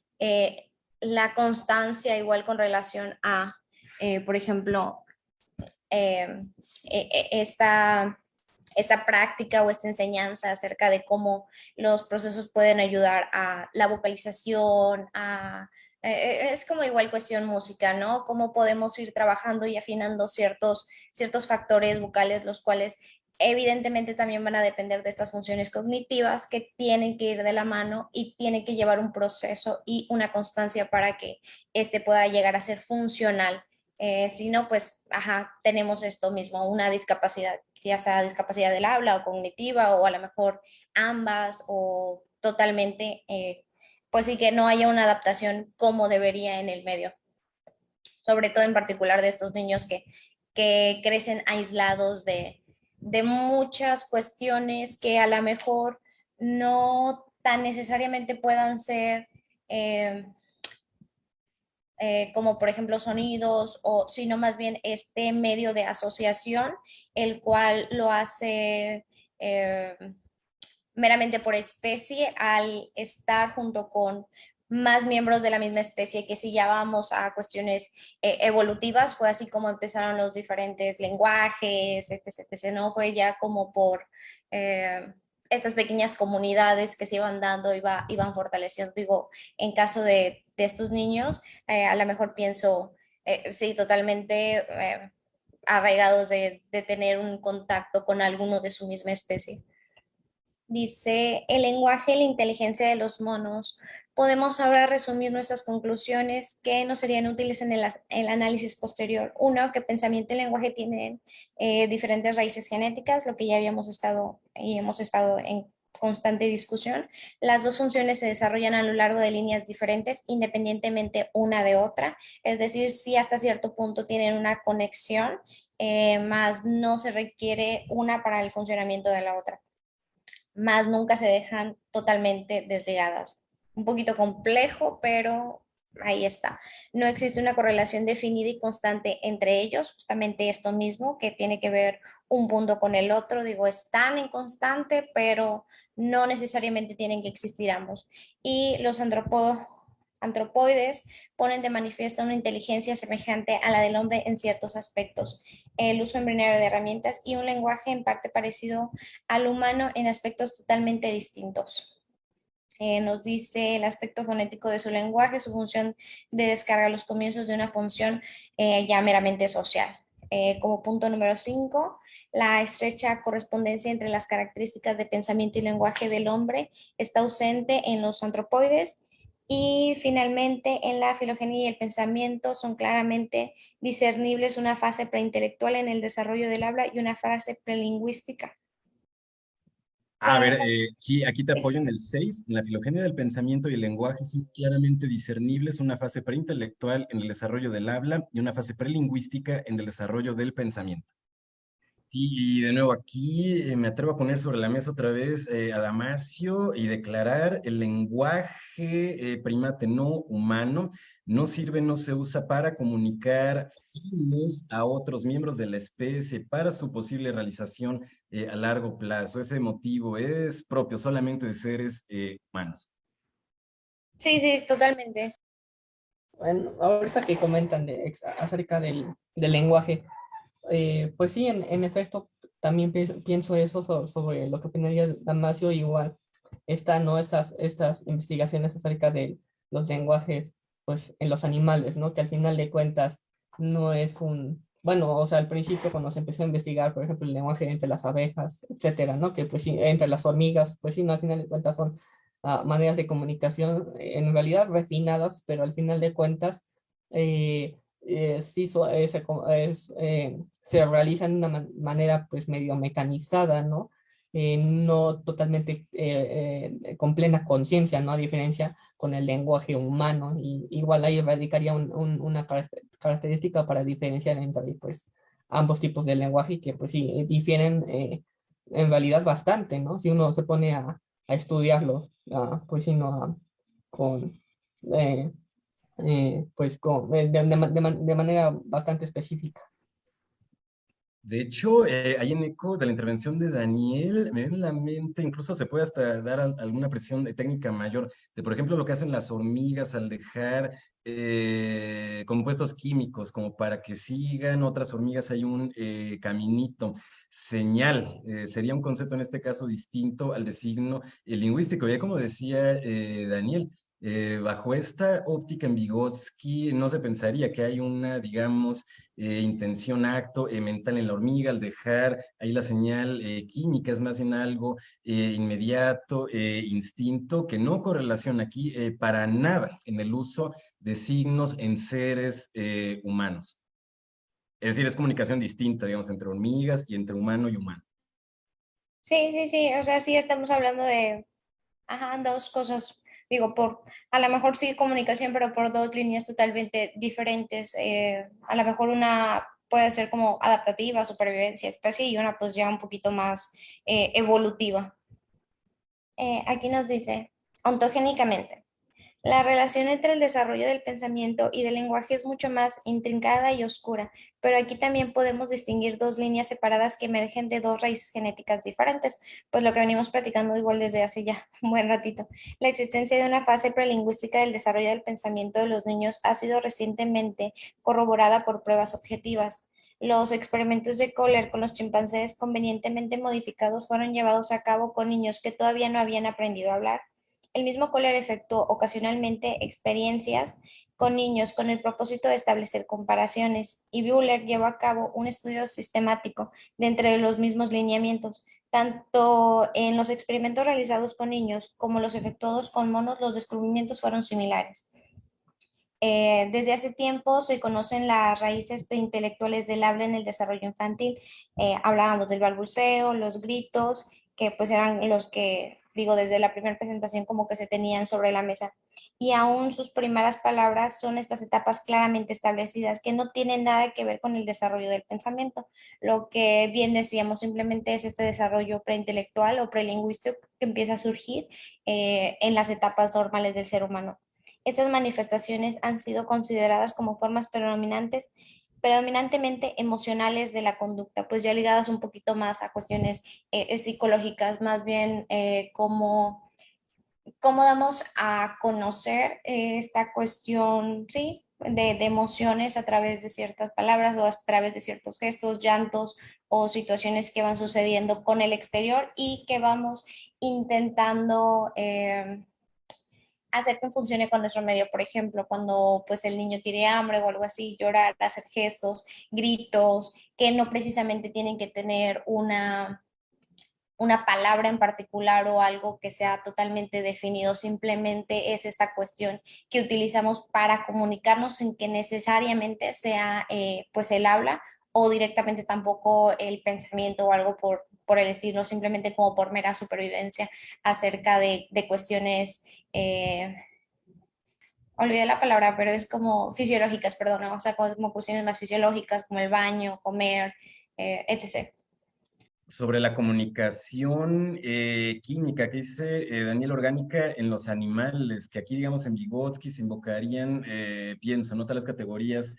Speaker 2: la constancia igual con relación a, por ejemplo, eh, esta práctica o esta enseñanza acerca de cómo los procesos pueden ayudar a la vocalización, es como igual cuestión música, ¿no? Cómo podemos ir trabajando y afinando ciertos factores vocales, los cuales evidentemente también van a depender de estas funciones cognitivas que tienen que ir de la mano y tienen que llevar un proceso y una constancia para que este pueda llegar a ser funcional. Si no, pues, ajá, tenemos esto mismo, una discapacidad, ya sea discapacidad del habla o cognitiva, o a lo mejor ambas, o totalmente, pues sí que no haya una adaptación como debería en el medio, sobre todo en particular de estos niños que crecen aislados de muchas cuestiones que a lo mejor no tan necesariamente puedan ser... como por ejemplo sonidos, o sino más bien este medio de asociación, el cual lo hace eh, meramente por especie al estar junto con más miembros de la misma especie, que si ya vamos a cuestiones evolutivas, fue así como empezaron los diferentes lenguajes, etc., etc., ¿no? Fue ya como por estas pequeñas comunidades que se iban dando, iban fortaleciendo. Digo, en caso de estos niños, a lo mejor pienso, sí, totalmente arraigados de tener un contacto con alguno de su misma especie. Dice, el lenguaje y la inteligencia de los monos. Podemos ahora resumir nuestras conclusiones que nos serían útiles en el análisis posterior. Uno, que pensamiento y lenguaje tienen diferentes raíces genéticas, lo que ya habíamos estado y hemos estado en constante discusión. Las dos funciones se desarrollan a lo largo de líneas diferentes, independientemente una de otra. Es decir, sí hasta cierto punto tienen una conexión, más no se requiere una para el funcionamiento de la otra, más nunca se dejan totalmente desligadas. Un poquito complejo, pero ahí está. No existe una correlación definida y constante entre ellos, justamente esto mismo, que tiene que ver un punto con el otro. Digo, están en constante, pero no necesariamente tienen que existir ambos. Y los antropoides ponen de manifiesto una inteligencia semejante a la del hombre en ciertos aspectos, el uso embrionario de herramientas y un lenguaje en parte parecido al humano en aspectos totalmente distintos. Nos dice el aspecto fonético de su lenguaje, su función de descarga a los comienzos de una función ya meramente social. Como punto número 5, la estrecha correspondencia entre las características de pensamiento y lenguaje del hombre está ausente en los antropoides. Y finalmente, en la filogenia y el pensamiento son claramente discernibles una fase preintelectual en el desarrollo del habla y una fase prelingüística.
Speaker 1: A
Speaker 2: Bueno,
Speaker 1: ver, sí, aquí te apoyo en el 6. En la filogenia del pensamiento y el lenguaje son claramente discernibles una fase preintelectual en el desarrollo del habla y una fase prelingüística en el desarrollo del pensamiento. Y de nuevo aquí me atrevo a poner sobre la mesa otra vez a Damasio y declarar el lenguaje primate no humano no sirve, no se usa para comunicar fines a otros miembros de la especie para su posible realización a largo plazo. Ese motivo es propio solamente de seres humanos.
Speaker 2: sí, sí, totalmente.
Speaker 3: Bueno, ahorita que comentan acerca del lenguaje, pues sí, en efecto, también pienso eso sobre lo que opinaría Damasio. Igual están, ¿no? Estas investigaciones acerca de los lenguajes, pues en los animales, ¿no? Que al final de cuentas no es bueno, o sea, al principio cuando se empezó a investigar, por ejemplo, el lenguaje entre las abejas, etcétera, ¿no? Que pues sí, entre las hormigas, pues sí, no, al final de cuentas son maneras de comunicación en realidad refinadas, pero al final de cuentas sí se realizan de una manera pues medio mecanizada, ¿no? No totalmente con plena conciencia, ¿no? A diferencia con el lenguaje humano, y igual ahí radicaría una característica para diferenciar entre pues ambos tipos de lenguaje que pues sí difieren en realidad bastante, ¿no? Si uno se pone a estudiarlos, pues sí, ¿no? Con... eh, pues de manera bastante específica.
Speaker 1: De hecho, ahí en eco de la intervención de Daniel, me viene en la mente, incluso se puede hasta dar alguna presión de técnica mayor, de por ejemplo lo que hacen las hormigas al dejar compuestos químicos, como para que sigan otras hormigas, hay un caminito, señal, sería un concepto en este caso distinto al de signo lingüístico. Ya como decía Daniel, bajo esta óptica en Vygotsky no se pensaría que hay una, digamos, intención, acto mental en la hormiga, al dejar ahí la señal química, es más bien algo inmediato, instinto, que no correlaciona aquí para nada en el uso de signos en seres humanos. Es decir, es comunicación distinta, digamos, entre hormigas y entre humano y humano.
Speaker 2: Sí, sí, sí, o sea, sí estamos hablando de, ajá, dos cosas, digo, a lo mejor sí comunicación, pero por dos líneas totalmente diferentes. A lo mejor una puede ser como adaptativa, supervivencia, especie, y una pues ya un poquito más evolutiva. Aquí nos dice, ontogénicamente. La relación entre el desarrollo del pensamiento y del lenguaje es mucho más intrincada y oscura, pero aquí también podemos distinguir dos líneas separadas que emergen de dos raíces genéticas diferentes, pues lo que venimos platicando igual desde hace ya un buen ratito. La existencia de una fase prelingüística del desarrollo del pensamiento de los niños ha sido recientemente corroborada por pruebas objetivas. Los experimentos de Kohler con los chimpancés convenientemente modificados fueron llevados a cabo con niños que todavía no habían aprendido a hablar. El mismo Kohler efectuó ocasionalmente experiencias con niños con el propósito de establecer comparaciones y Buehler llevó a cabo un estudio sistemático de entre los mismos lineamientos. Tanto en los experimentos realizados con niños como los efectuados con monos, los descubrimientos fueron similares. Desde hace tiempo se conocen las raíces preintelectuales del habla en el desarrollo infantil. Hablábamos del balbuceo, los gritos, que pues eran los que, digo, desde la primera presentación como que se tenían sobre la mesa. Y aún sus primeras palabras son estas etapas claramente establecidas que no tienen nada que ver con el desarrollo del pensamiento. Lo que bien decíamos simplemente es este desarrollo preintelectual o prelingüístico que empieza a surgir en las etapas normales del ser humano. Estas manifestaciones han sido consideradas como formas predominantemente emocionales de la conducta, pues ya ligadas un poquito más a cuestiones psicológicas, más bien cómo damos a conocer esta cuestión, sí, de emociones a través de ciertas palabras o a través de ciertos gestos, llantos o situaciones que van sucediendo con el exterior y que vamos intentando hacer que funcione con nuestro medio, por ejemplo, cuando pues el niño tiene hambre o algo así, llorar, hacer gestos, gritos, que no precisamente tienen que tener una palabra en particular o algo que sea totalmente definido, simplemente es esta cuestión que utilizamos para comunicarnos sin que necesariamente sea pues el habla o directamente tampoco el pensamiento o algo por el estilo, simplemente como por mera supervivencia acerca de cuestiones olvidé la palabra, pero es como fisiológicas, perdón, ¿no? O sea, como cuestiones más fisiológicas como el baño, comer, etc.
Speaker 1: Sobre la comunicación química que dice Daniel Orgánica en los animales, que aquí, digamos, en Vygotsky se invocarían, pienso, ¿no? Tales categorías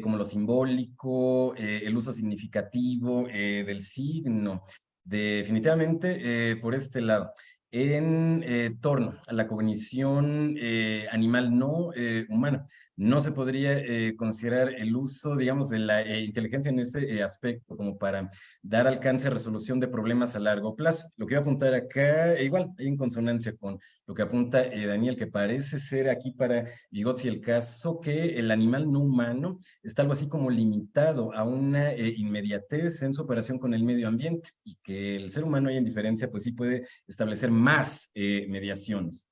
Speaker 1: como lo simbólico, el uso significativo del signo. Definitivamente por este lado. En torno a la cognición animal no humana, no se podría considerar el uso, digamos, de la inteligencia en ese aspecto como para dar alcance a resolución de problemas a largo plazo. Lo que voy a apuntar acá, igual, hay en consonancia con lo que apunta Daniel, que parece ser aquí para Vygotsky el caso que el animal no humano está algo así como limitado a una inmediatez en su operación con el medio ambiente y que el ser humano ahí en diferencia pues sí puede establecer más mediaciones.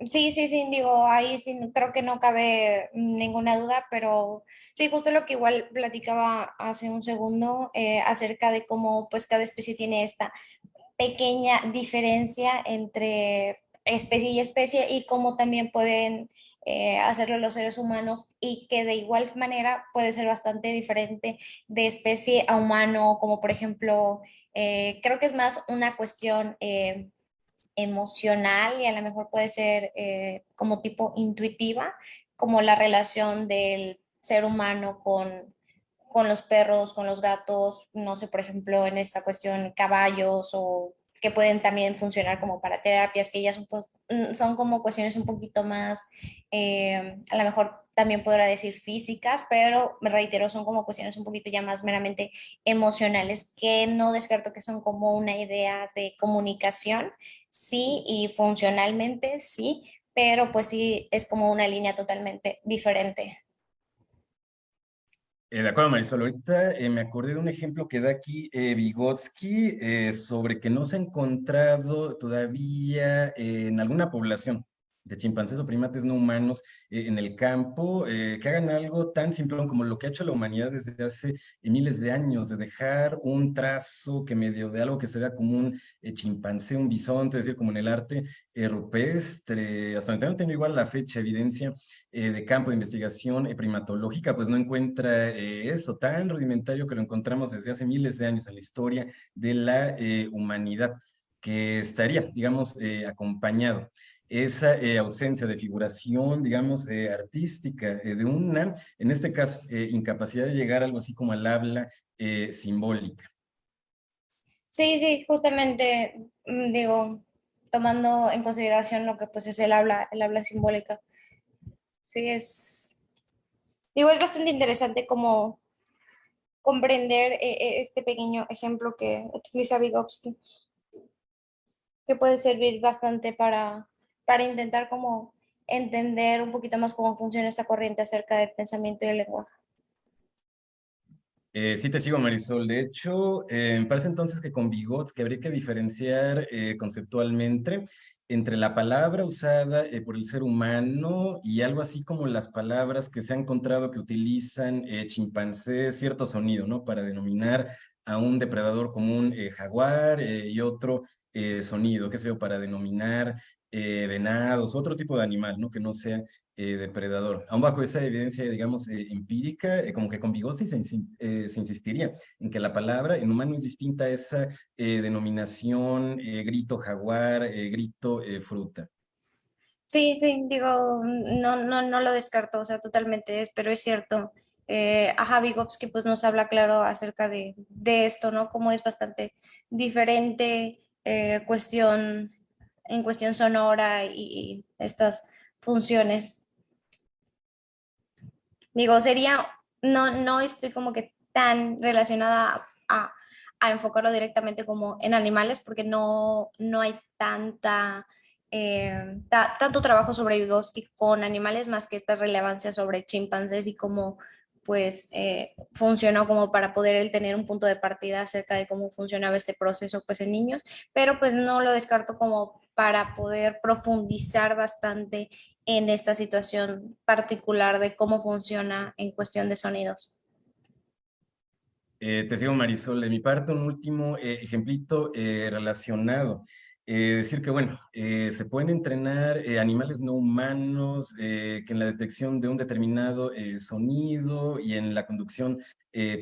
Speaker 2: Sí, sí, sí, digo, ahí sí creo que no cabe ninguna duda, pero sí, justo lo que igual platicaba hace un segundo acerca de cómo pues cada especie tiene esta pequeña diferencia entre especie y especie y cómo también pueden hacerlo los seres humanos y que de igual manera puede ser bastante diferente de especie a humano, como por ejemplo, creo que es más una cuestión emocional y a lo mejor puede ser como tipo intuitiva, como la relación del ser humano con los perros, con los gatos, no sé, por ejemplo, en esta cuestión, caballos o que pueden también funcionar como para terapias, que ya son como cuestiones un poquito más, a lo mejor también podrá decir físicas, pero me reitero, son como cuestiones un poquito ya más meramente emocionales, que no descarto que son como una idea de comunicación, sí, y funcionalmente sí, pero pues sí es como una línea totalmente diferente.
Speaker 1: De acuerdo, Marisol. Ahorita me acordé de un ejemplo que da aquí Vygotsky sobre que no se ha encontrado todavía en alguna población de chimpancés o primates no humanos en el campo que hagan algo tan simple como lo que ha hecho la humanidad desde hace miles de años, de dejar un trazo que medio de algo que se vea como un chimpancé, un bisonte, es decir, como en el arte rupestre. Hasta donde tengo igual la fecha, evidencia de campo de investigación primatológica, pues no encuentra eso tan rudimentario que lo encontramos desde hace miles de años en la historia de la humanidad, que estaría, digamos, acompañado esa ausencia de figuración, digamos, artística de una, en este caso, incapacidad de llegar a algo así como al habla simbólica.
Speaker 2: Sí, sí, justamente, digo, tomando en consideración lo que pues es el habla simbólica. Sí, digo, es bastante interesante como comprender este pequeño ejemplo que utiliza Vygotsky, que puede servir bastante para intentar como entender un poquito más cómo funciona esta corriente acerca del pensamiento y el lenguaje.
Speaker 1: Sí te sigo, Marisol. De hecho, me parece entonces que con Vygotsky habría que diferenciar conceptualmente entre la palabra usada por el ser humano y algo así como las palabras que se ha encontrado que utilizan chimpancés, cierto sonido, ¿no? Para denominar a un depredador como un jaguar y otro sonido, qué sé yo, para denominar venados, otro tipo de animal, ¿no? Que no sea depredador. Aún bajo esa evidencia, digamos, empírica, como que con Vygotsky se insistiría en que la palabra en humano es distinta a esa denominación, grito jaguar, grito fruta.
Speaker 2: Sí, sí, digo, no lo descarto, o sea, totalmente, pero es cierto. Ajá, Vygotsky pues nos habla claro acerca de esto, ¿no? Como es bastante diferente en cuestión sonora y estas funciones. Digo, no estoy como que tan relacionada a enfocarlo directamente como en animales, porque no hay tanto trabajo sobre Vygotsky con animales, más que esta relevancia sobre chimpancés y cómo pues funcionó como para poder él tener un punto de partida acerca de cómo funcionaba este proceso pues en niños, pero pues no lo descarto como para poder profundizar bastante en esta situación particular de cómo funciona en cuestión de sonidos.
Speaker 1: Te sigo, Marisol. De mi parte, un último ejemplito relacionado. Decir que, bueno, se pueden entrenar animales no humanos que en la detección de un determinado sonido y en la conducción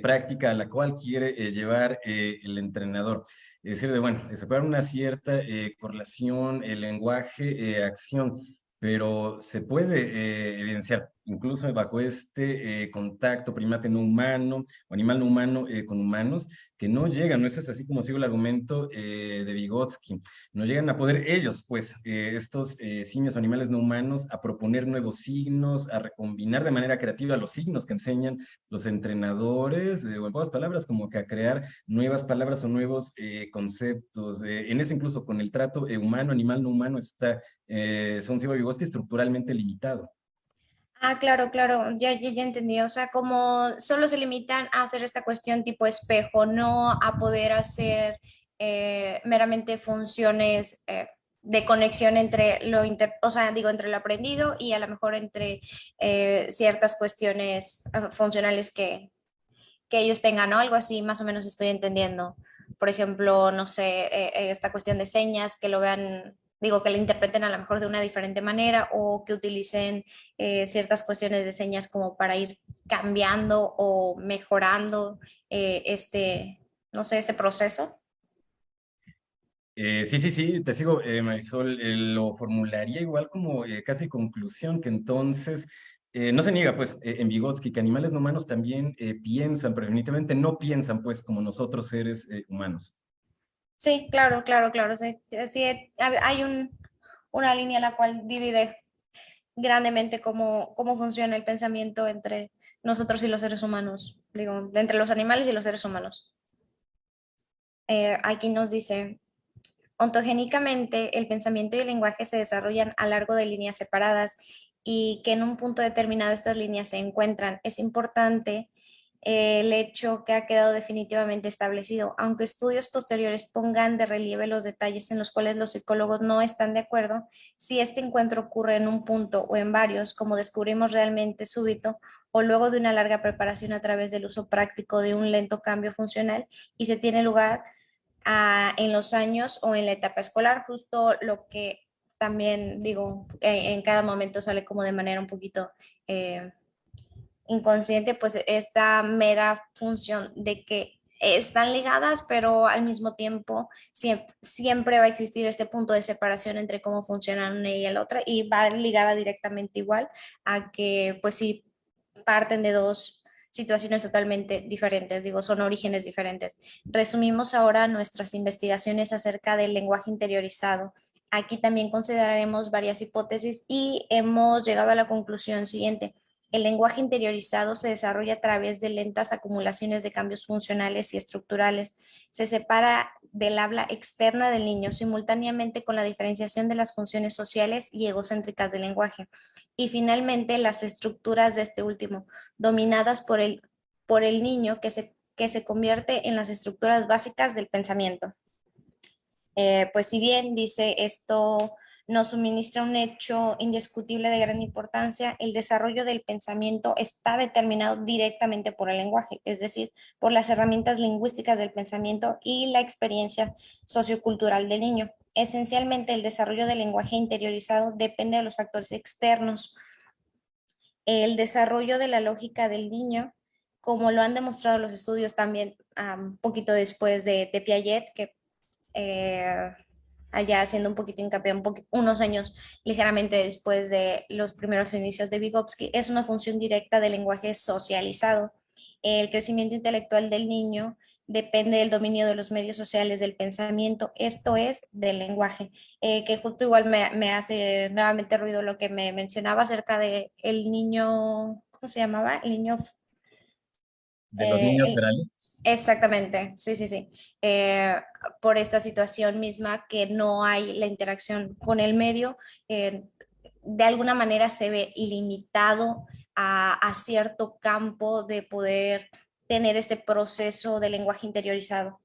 Speaker 1: práctica a la cual quiere llevar el entrenador. Es decir, de, bueno, se puede dar una cierta correlación, el lenguaje, acción, pero se puede evidenciar, incluso bajo este contacto primate no humano, o animal no humano con humanos, que no llegan, no es así como sigo el argumento de Vygotsky, no llegan a poder ellos, pues, estos simios o animales no humanos, a proponer nuevos signos, a recombinar de manera creativa los signos que enseñan los entrenadores, o en pocas palabras, como que a crear nuevas palabras o nuevos conceptos. En eso incluso con el trato humano, animal no humano está, según sigo Vygotsky, estructuralmente limitado.
Speaker 2: Ah, claro, claro, ya entendí. O sea, como solo se limitan a hacer esta cuestión tipo espejo, no a poder hacer meramente funciones de conexión entre o sea, digo, entre lo aprendido y a lo mejor entre ciertas cuestiones funcionales que ellos tengan, ¿no? Algo así, más o menos estoy entendiendo. Por ejemplo, no sé, esta cuestión de señas, que lo vean, digo, que lo interpreten a lo mejor de una diferente manera o que utilicen ciertas cuestiones de señas como para ir cambiando o mejorando no sé, este proceso.
Speaker 1: Sí, sí, sí, te sigo, Marisol. Lo formularía igual como casi conclusión, que entonces no se niega, pues, en Vygotsky, que animales no humanos también piensan, pero definitivamente no piensan, pues, como nosotros seres humanos.
Speaker 2: Sí, claro, claro, claro. Sí, sí, hay una línea la cual divide grandemente cómo funciona el pensamiento entre nosotros y los seres humanos, digo, entre los animales y los seres humanos. Aquí nos dice, ontogénicamente, el pensamiento y el lenguaje se desarrollan a lo largo de líneas separadas y que en un punto determinado estas líneas se encuentran. Es importante el hecho que ha quedado definitivamente establecido, aunque estudios posteriores pongan de relieve los detalles en los cuales los psicólogos no están de acuerdo, si este encuentro ocurre en un punto o en varios, como descubrimos realmente súbito, o luego de una larga preparación a través del uso práctico de un lento cambio funcional y se tiene lugar en los años o en la etapa escolar, justo lo que también digo, en cada momento sale como de manera un poquito inconsciente, pues esta mera función de que están ligadas, pero al mismo tiempo siempre va a existir este punto de separación entre cómo funcionan una y la otra y va ligada directamente igual a que pues sí parten de dos situaciones totalmente diferentes, digo, son orígenes diferentes. Resumimos ahora nuestras investigaciones acerca del lenguaje interiorizado. Aquí también consideraremos varias hipótesis y hemos llegado a la conclusión siguiente. El lenguaje interiorizado se desarrolla a través de lentas acumulaciones de cambios funcionales y estructurales. Se separa del habla externa del niño simultáneamente con la diferenciación de las funciones sociales y egocéntricas del lenguaje. Y finalmente las estructuras de este último, dominadas por el niño que se convierte en las estructuras básicas del pensamiento. Pues si bien dice esto nos suministra un hecho indiscutible de gran importancia, el desarrollo del pensamiento está determinado directamente por el lenguaje, es decir, por las herramientas lingüísticas del pensamiento y la experiencia sociocultural del niño. Esencialmente, el desarrollo del lenguaje interiorizado depende de los factores externos. El desarrollo de la lógica del niño, como lo han demostrado los estudios también un poquito después de Piaget, que eh, allá haciendo un poquito hincapié, unos años ligeramente después de los primeros inicios de Vygotsky, es una función directa del lenguaje socializado. El crecimiento intelectual del niño depende del dominio de los medios sociales del pensamiento, esto es, del lenguaje, que justo igual me hace nuevamente ruido lo que me mencionaba acerca de el niño, ¿cómo se llamaba? El niño
Speaker 1: De los niños
Speaker 2: el,
Speaker 1: verales.
Speaker 2: exactamente, sí, sí, sí. Por esta situación misma que no hay la interacción con el medio, de alguna manera se ve limitado a cierto campo de poder tener este proceso de lenguaje interiorizado.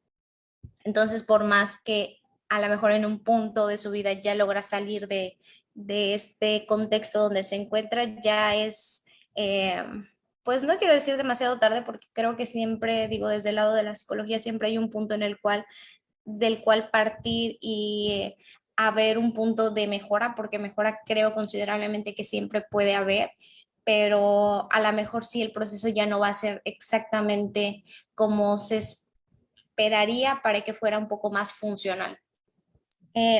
Speaker 2: Entonces, por más que a lo mejor en un punto de su vida ya logra salir de este contexto donde se encuentra, ya es, pues no quiero decir demasiado tarde, porque creo que siempre, digo, desde el lado de la psicología, siempre hay un punto en el cual, del cual partir y haber un punto de mejora, porque mejora creo considerablemente que siempre puede haber, pero a lo mejor sí el proceso ya no va a ser exactamente como se esperaría para que fuera un poco más funcional.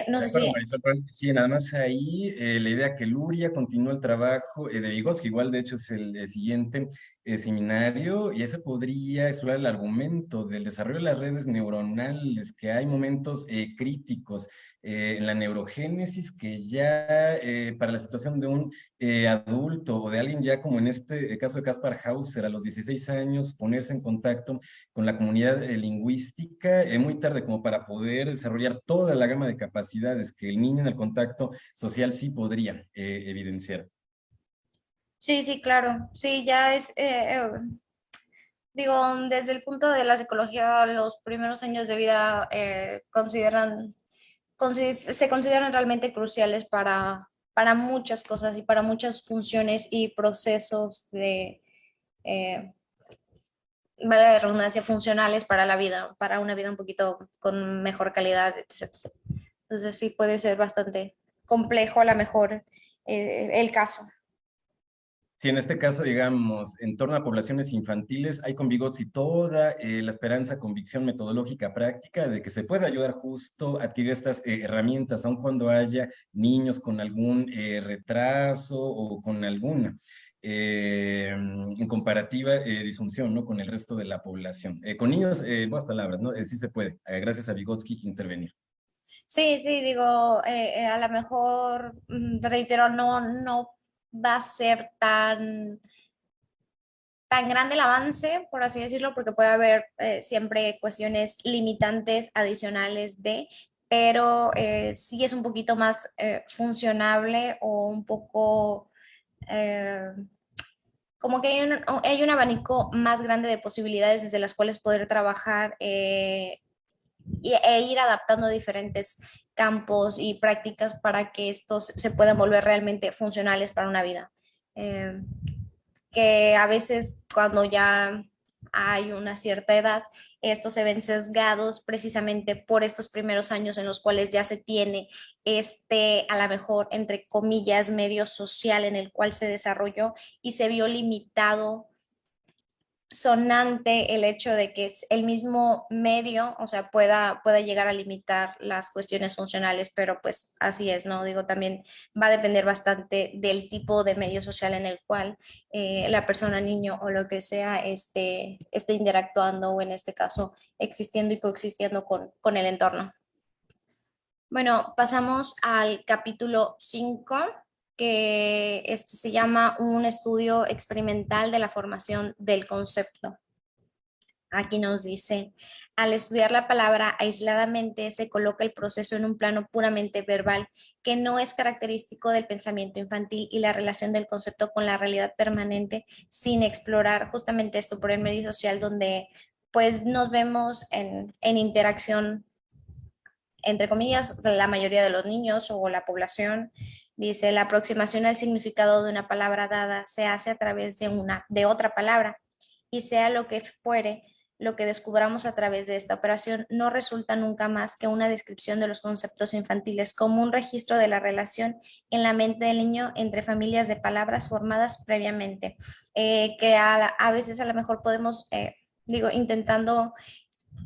Speaker 2: No
Speaker 1: De
Speaker 2: sé
Speaker 1: acuerdo,
Speaker 2: si,
Speaker 1: Marisol, pero sí, nada más ahí la idea que Luria continúa el trabajo de Vygotsky, igual de hecho es el siguiente seminario, y ese podría explorar el argumento del desarrollo de las redes neuronales, que hay momentos críticos en la neurogénesis que ya para la situación de un adulto o de alguien ya como en este caso de Kaspar Hauser a los 16 años, ponerse en contacto con la comunidad lingüística muy tarde como para poder desarrollar toda la gama de capacidades que el niño en el contacto social sí podría evidenciar.
Speaker 2: sí, sí, claro, sí, ya es, digo, desde el punto de la psicología, los primeros años de vida se consideran realmente cruciales para muchas cosas y para muchas funciones y procesos de, eh, vale la redundancia, funcionales para la vida, para una vida un poquito con mejor calidad, etc. Entonces sí puede ser bastante complejo a lo mejor el caso.
Speaker 1: Sí, en este caso, digamos, en torno a poblaciones infantiles, hay con Vygotsky toda la esperanza, convicción metodológica práctica de que se puede ayudar justo a adquirir estas herramientas, aun cuando haya niños con algún retraso o con alguna, en comparativa, disfunción, ¿no? Con el resto de la población. Con niños, en pocas palabras, ¿no? Sí se puede, gracias a Vygotsky, intervenir.
Speaker 2: Sí, sí, digo, a lo mejor, reitero, no va a ser tan grande el avance, por así decirlo, porque puede haber siempre cuestiones limitantes adicionales pero sí es un poquito más funcionable o un poco, eh, como que hay un abanico más grande de posibilidades desde las cuales poder trabajar e ir adaptando diferentes campos y prácticas para que estos se puedan volver realmente funcionales para una vida. Eh, que a veces cuando ya hay una cierta edad, estos se ven sesgados precisamente por estos primeros años en los cuales ya se tiene a lo mejor, entre comillas, medio social en el cual se desarrolló y se vio limitado sonante el hecho de que es el mismo medio, o sea, pueda llegar a limitar las cuestiones funcionales, pero pues así es, ¿no? Digo, también va a depender bastante del tipo de medio social en el cual la persona, niño o lo que sea, esté interactuando o en este caso existiendo y coexistiendo con el entorno. Bueno, pasamos al capítulo 5, que se llama Un estudio experimental de la formación del concepto. Aquí nos dice, al estudiar la palabra aisladamente se coloca el proceso en un plano puramente verbal que no es característico del pensamiento infantil y la relación del concepto con la realidad permanente sin explorar justamente esto por el medio social donde pues nos vemos en interacción entre comillas, la mayoría de los niños o la población. Dice, la aproximación al significado de una palabra dada se hace a través de otra palabra y sea lo que fuere, lo que descubramos a través de esta operación no resulta nunca más que una descripción de los conceptos infantiles como un registro de la relación en la mente del niño entre familias de palabras formadas previamente, que a veces a lo mejor podemos, digo, intentando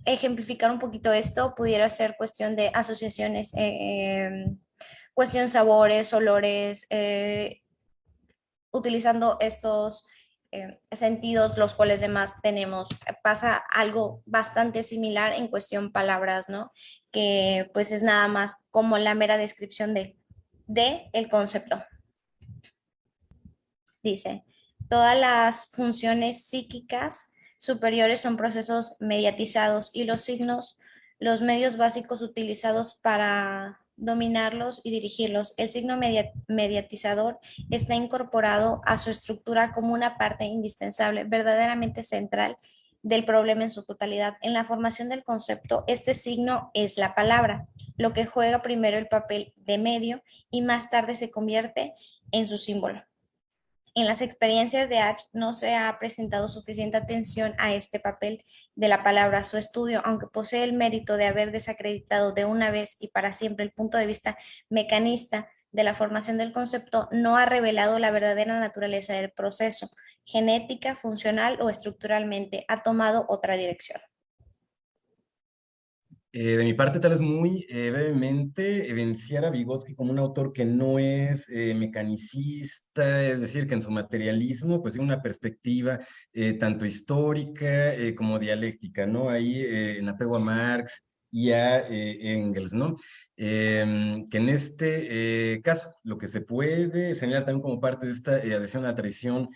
Speaker 2: ejemplificar un poquito esto, pudiera ser cuestión de asociaciones, cuestión sabores, olores, utilizando estos sentidos, los cuales demás tenemos. Pasa algo bastante similar en cuestión palabras, ¿no? Que pues es nada más como la mera descripción de el concepto. Dice, todas las funciones psíquicas superiores son procesos mediatizados y los signos, los medios básicos utilizados para dominarlos y dirigirlos. El signo mediatizador está incorporado a su estructura como una parte indispensable, verdaderamente central del problema en su totalidad. En la formación del concepto, este signo es la palabra, lo que juega primero el papel de medio y más tarde se convierte en su símbolo. En las experiencias de H no se ha presentado suficiente atención a este papel de la palabra. Su estudio, aunque posee el mérito de haber desacreditado de una vez y para siempre el punto de vista mecanista de la formación del concepto, no ha revelado la verdadera naturaleza del proceso, genética, funcional o estructuralmente. Ha tomado otra dirección.
Speaker 1: De mi parte, tal vez muy brevemente, evidenciar a Vygotsky como un autor que no es mecanicista, es decir, que en su materialismo, pues tiene una perspectiva tanto histórica como dialéctica, ¿no? Ahí en apego a Marx y a Engels, ¿no? Que en este caso, lo que se puede señalar también como parte de esta adhesión a la tradición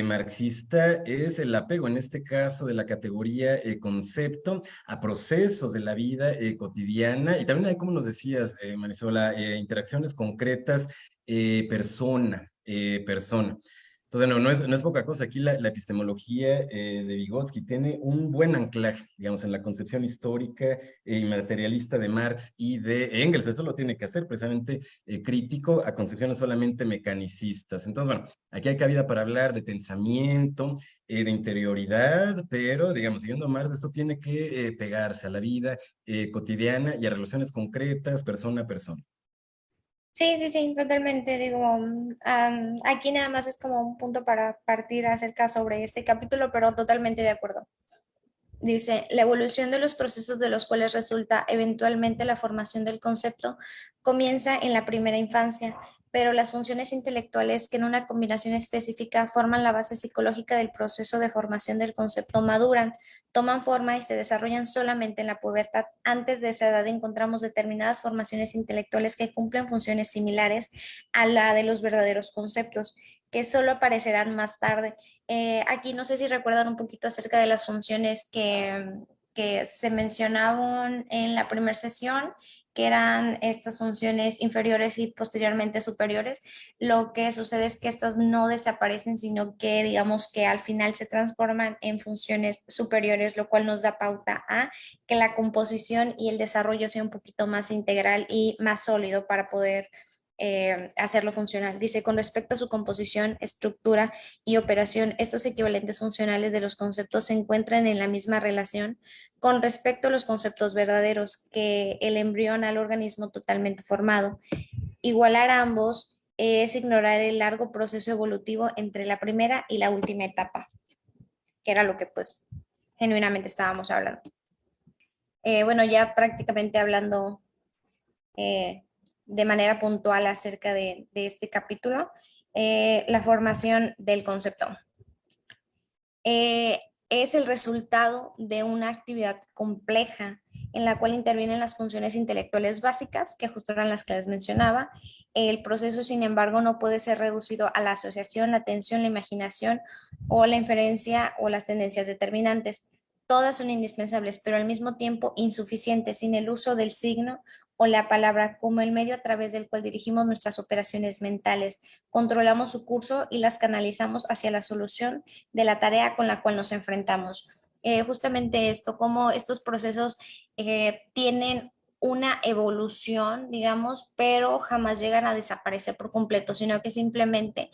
Speaker 1: marxista es el apego, en este caso, de la categoría concepto a procesos de la vida cotidiana y también hay, como nos decías, Marisola, interacciones concretas, persona. Entonces, no es poca cosa. Aquí la epistemología de Vygotsky tiene un buen anclaje, digamos, en la concepción histórica y materialista de Marx y de Engels. Eso lo tiene que hacer precisamente crítico a concepciones solamente mecanicistas. Entonces, bueno, aquí hay cabida para hablar de pensamiento, de interioridad, pero, digamos, siguiendo Marx, esto tiene que pegarse a la vida cotidiana y a relaciones concretas, persona a persona.
Speaker 2: Sí, sí, sí, totalmente. Digo, aquí nada más es como un punto para partir acerca sobre este capítulo, pero totalmente de acuerdo. Dice, la evolución de los procesos de los cuales resulta eventualmente la formación del concepto comienza en la primera infancia, pero las funciones intelectuales que en una combinación específica forman la base psicológica del proceso de formación del concepto maduran, toman forma y se desarrollan solamente en la pubertad. Antes de esa edad encontramos determinadas formaciones intelectuales que cumplen funciones similares a la de los verdaderos conceptos, que solo aparecerán más tarde. Aquí no sé si recuerdan un poquito acerca de las funciones que se mencionaban en la primera sesión, que eran estas funciones inferiores y posteriormente superiores. Lo que sucede es que estas no desaparecen, sino que digamos que al final se transforman en funciones superiores, lo cual nos da pauta a que la composición y el desarrollo sea un poquito más integral y más sólido para poder hacerlo funcional. Dice, con respecto a su composición, estructura y operación, estos equivalentes funcionales de los conceptos se encuentran en la misma relación con respecto a los conceptos verdaderos que el embrión al organismo totalmente formado. Igualar a ambos es ignorar el largo proceso evolutivo entre la primera y la última etapa, que era lo que pues genuinamente estábamos hablando. Bueno, ya prácticamente hablando eh, de manera puntual acerca de este capítulo, la formación del concepto. Es el resultado de una actividad compleja en la cual intervienen las funciones intelectuales básicas, que justo eran las que les mencionaba. El proceso, sin embargo, no puede ser reducido a la asociación, la atención, la imaginación o la inferencia o las tendencias determinantes. Todas son indispensables, pero al mismo tiempo insuficientes sin el uso del signo o la palabra como el medio a través del cual dirigimos nuestras operaciones mentales, controlamos su curso y las canalizamos hacia la solución de la tarea con la cual nos enfrentamos. Justamente esto, cómo estos procesos tienen una evolución, digamos, pero jamás llegan a desaparecer por completo, sino que simplemente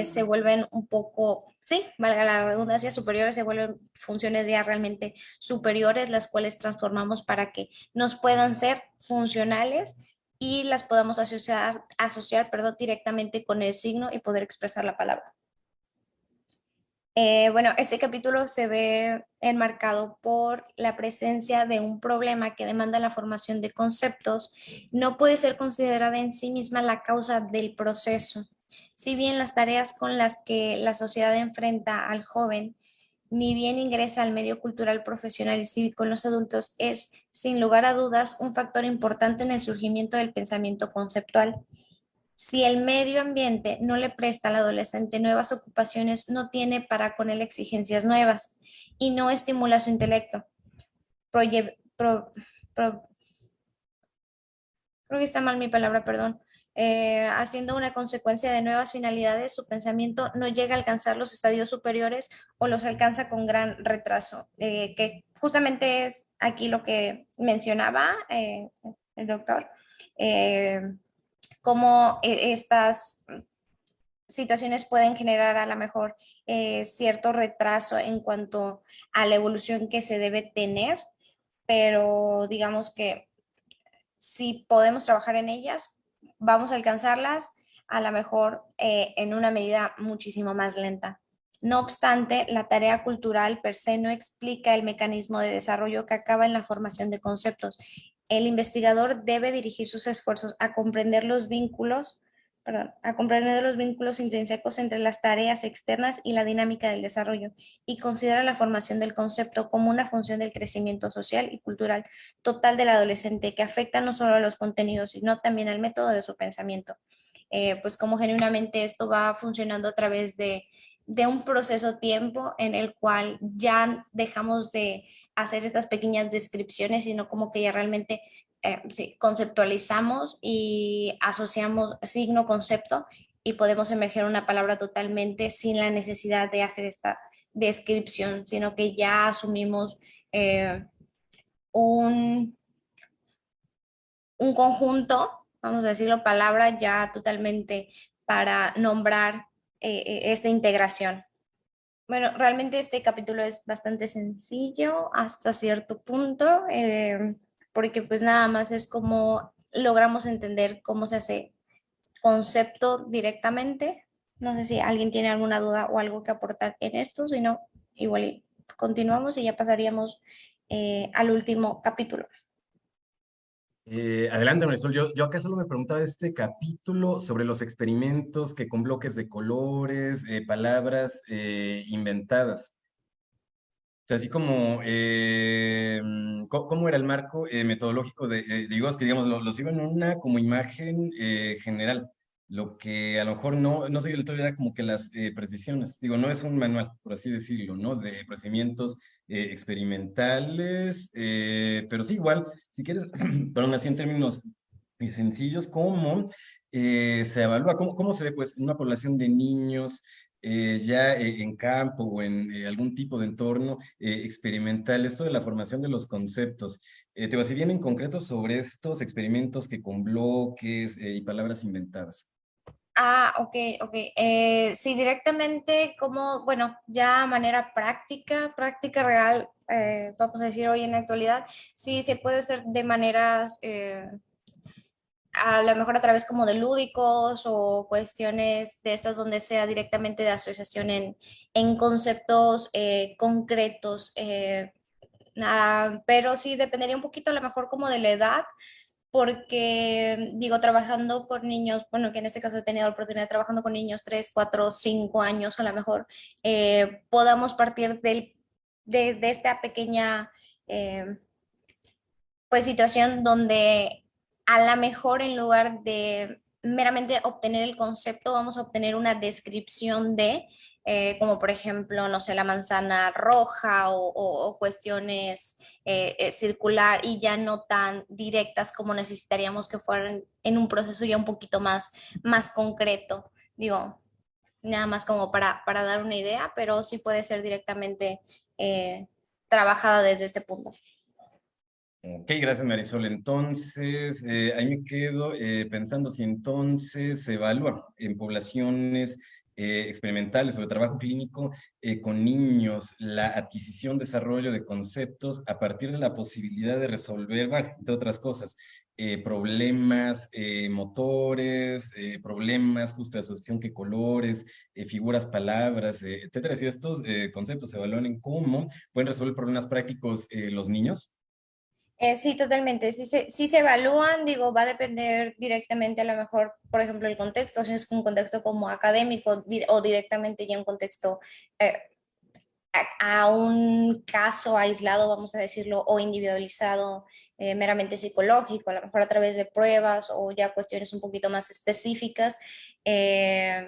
Speaker 2: se vuelven un poco, sí, valga la redundancia, superiores, se vuelven funciones ya realmente superiores, las cuales transformamos para que nos puedan ser funcionales y las podamos asociar directamente con el signo y poder expresar la palabra. Bueno, este capítulo se ve enmarcado por la presencia de un problema que demanda la formación de conceptos. No puede ser considerada en sí misma la causa del proceso. Si bien las tareas con las que la sociedad enfrenta al joven, ni bien ingresa al medio cultural, profesional y cívico en los adultos, es, sin lugar a dudas, un factor importante en el surgimiento del pensamiento conceptual. Si el medio ambiente no le presta al adolescente nuevas ocupaciones, no tiene para con él exigencias nuevas y no estimula su intelecto. Proye pro pro Creo que está mal mi palabra, perdón. Haciendo una consecuencia de nuevas finalidades, su pensamiento no llega a alcanzar los estadios superiores o los alcanza con gran retraso, que justamente es aquí lo que mencionaba el doctor. Eh, Cómo estas situaciones pueden generar a lo mejor cierto retraso en cuanto a la evolución que se debe tener, pero digamos que si podemos trabajar en ellas, vamos a alcanzarlas a lo mejor en una medida muchísimo más lenta. No obstante, la tarea cultural per se no explica el mecanismo de desarrollo que acaba en la formación de conceptos. El investigador debe dirigir sus esfuerzos a comprender los vínculos, a comprender los vínculos intrínsecos entre las tareas externas y la dinámica del desarrollo, y considera la formación del concepto como una función del crecimiento social y cultural total del adolescente que afecta no solo a los contenidos, sino también al método de su pensamiento. Pues como genuinamente esto va funcionando a través de un proceso tiempo en el cual ya dejamos de hacer estas pequeñas descripciones, sino como que ya realmente sí, conceptualizamos y asociamos signo-concepto y podemos emerger una palabra totalmente sin la necesidad de hacer esta descripción, sino que ya asumimos un, un conjunto, vamos a decirlo, palabra ya totalmente para nombrar esta integración. Bueno, realmente este capítulo es bastante sencillo hasta cierto punto, porque pues nada más es como logramos entender cómo se hace concepto directamente. No sé si alguien tiene alguna duda o algo que aportar en esto, si no, igual y continuamos y ya pasaríamos al último capítulo.
Speaker 1: Adelante, Marisol. Yo acá solo me preguntaba este capítulo sobre los experimentos que con bloques de colores, palabras inventadas. O sea, así como, ¿cómo era el marco metodológico de Vygotsky? Que, digamos, lo sigo en una como imagen general. Lo que a lo mejor no sé del todo era como que las precisiones. Digo, no es un manual, por así decirlo, ¿no? De procedimientos experimentales, pero sí, igual, si quieres, perdón, así en términos sencillos, ¿cómo se evalúa? ¿Cómo se ve, pues, una población de niños? Ya en campo o en algún tipo de entorno experimental, esto de la formación de los conceptos. Te vas a ir bien en concreto sobre estos experimentos que con bloques y palabras inventadas.
Speaker 2: Ah, ok, ok. Sí, directamente como, bueno, ya a manera práctica, práctica real, vamos a decir hoy en la actualidad, sí se puede hacer de maneras, a lo mejor a través como de lúdicos o cuestiones de estas donde sea directamente de asociación en conceptos concretos, pero sí dependería un poquito a lo mejor como de la edad porque digo, trabajando con niños, bueno, que en este caso he tenido la oportunidad de trabajando con niños 3 4 5 años a lo mejor, podamos partir de esta pequeña eh, pues situación donde a lo mejor en lugar de meramente obtener el concepto, vamos a obtener una descripción de, como por ejemplo, no sé, la manzana roja o cuestiones circular y ya no tan directas como necesitaríamos que fueran en un proceso ya un poquito más concreto. Digo, nada más como para dar una idea, pero sí puede ser directamente trabajada desde este punto.
Speaker 1: Ok, gracias Marisol. Entonces, ahí me quedo pensando si entonces se evalúa en poblaciones experimentales o de trabajo clínico con niños la adquisición, desarrollo de conceptos a partir de la posibilidad de resolver, bueno, entre otras cosas, problemas motores, problemas justo de asociación que colores, figuras, palabras, etcétera. Si estos conceptos se evalúan en cómo pueden resolver problemas prácticos los niños.
Speaker 2: Sí, totalmente. Si se evalúan, digo, va a depender directamente a lo mejor, por ejemplo, el contexto, si es un contexto como académico o directamente ya un contexto eh, a un caso aislado, vamos a decirlo, o individualizado, meramente psicológico, a lo mejor a través de pruebas o ya cuestiones un poquito más específicas. eh,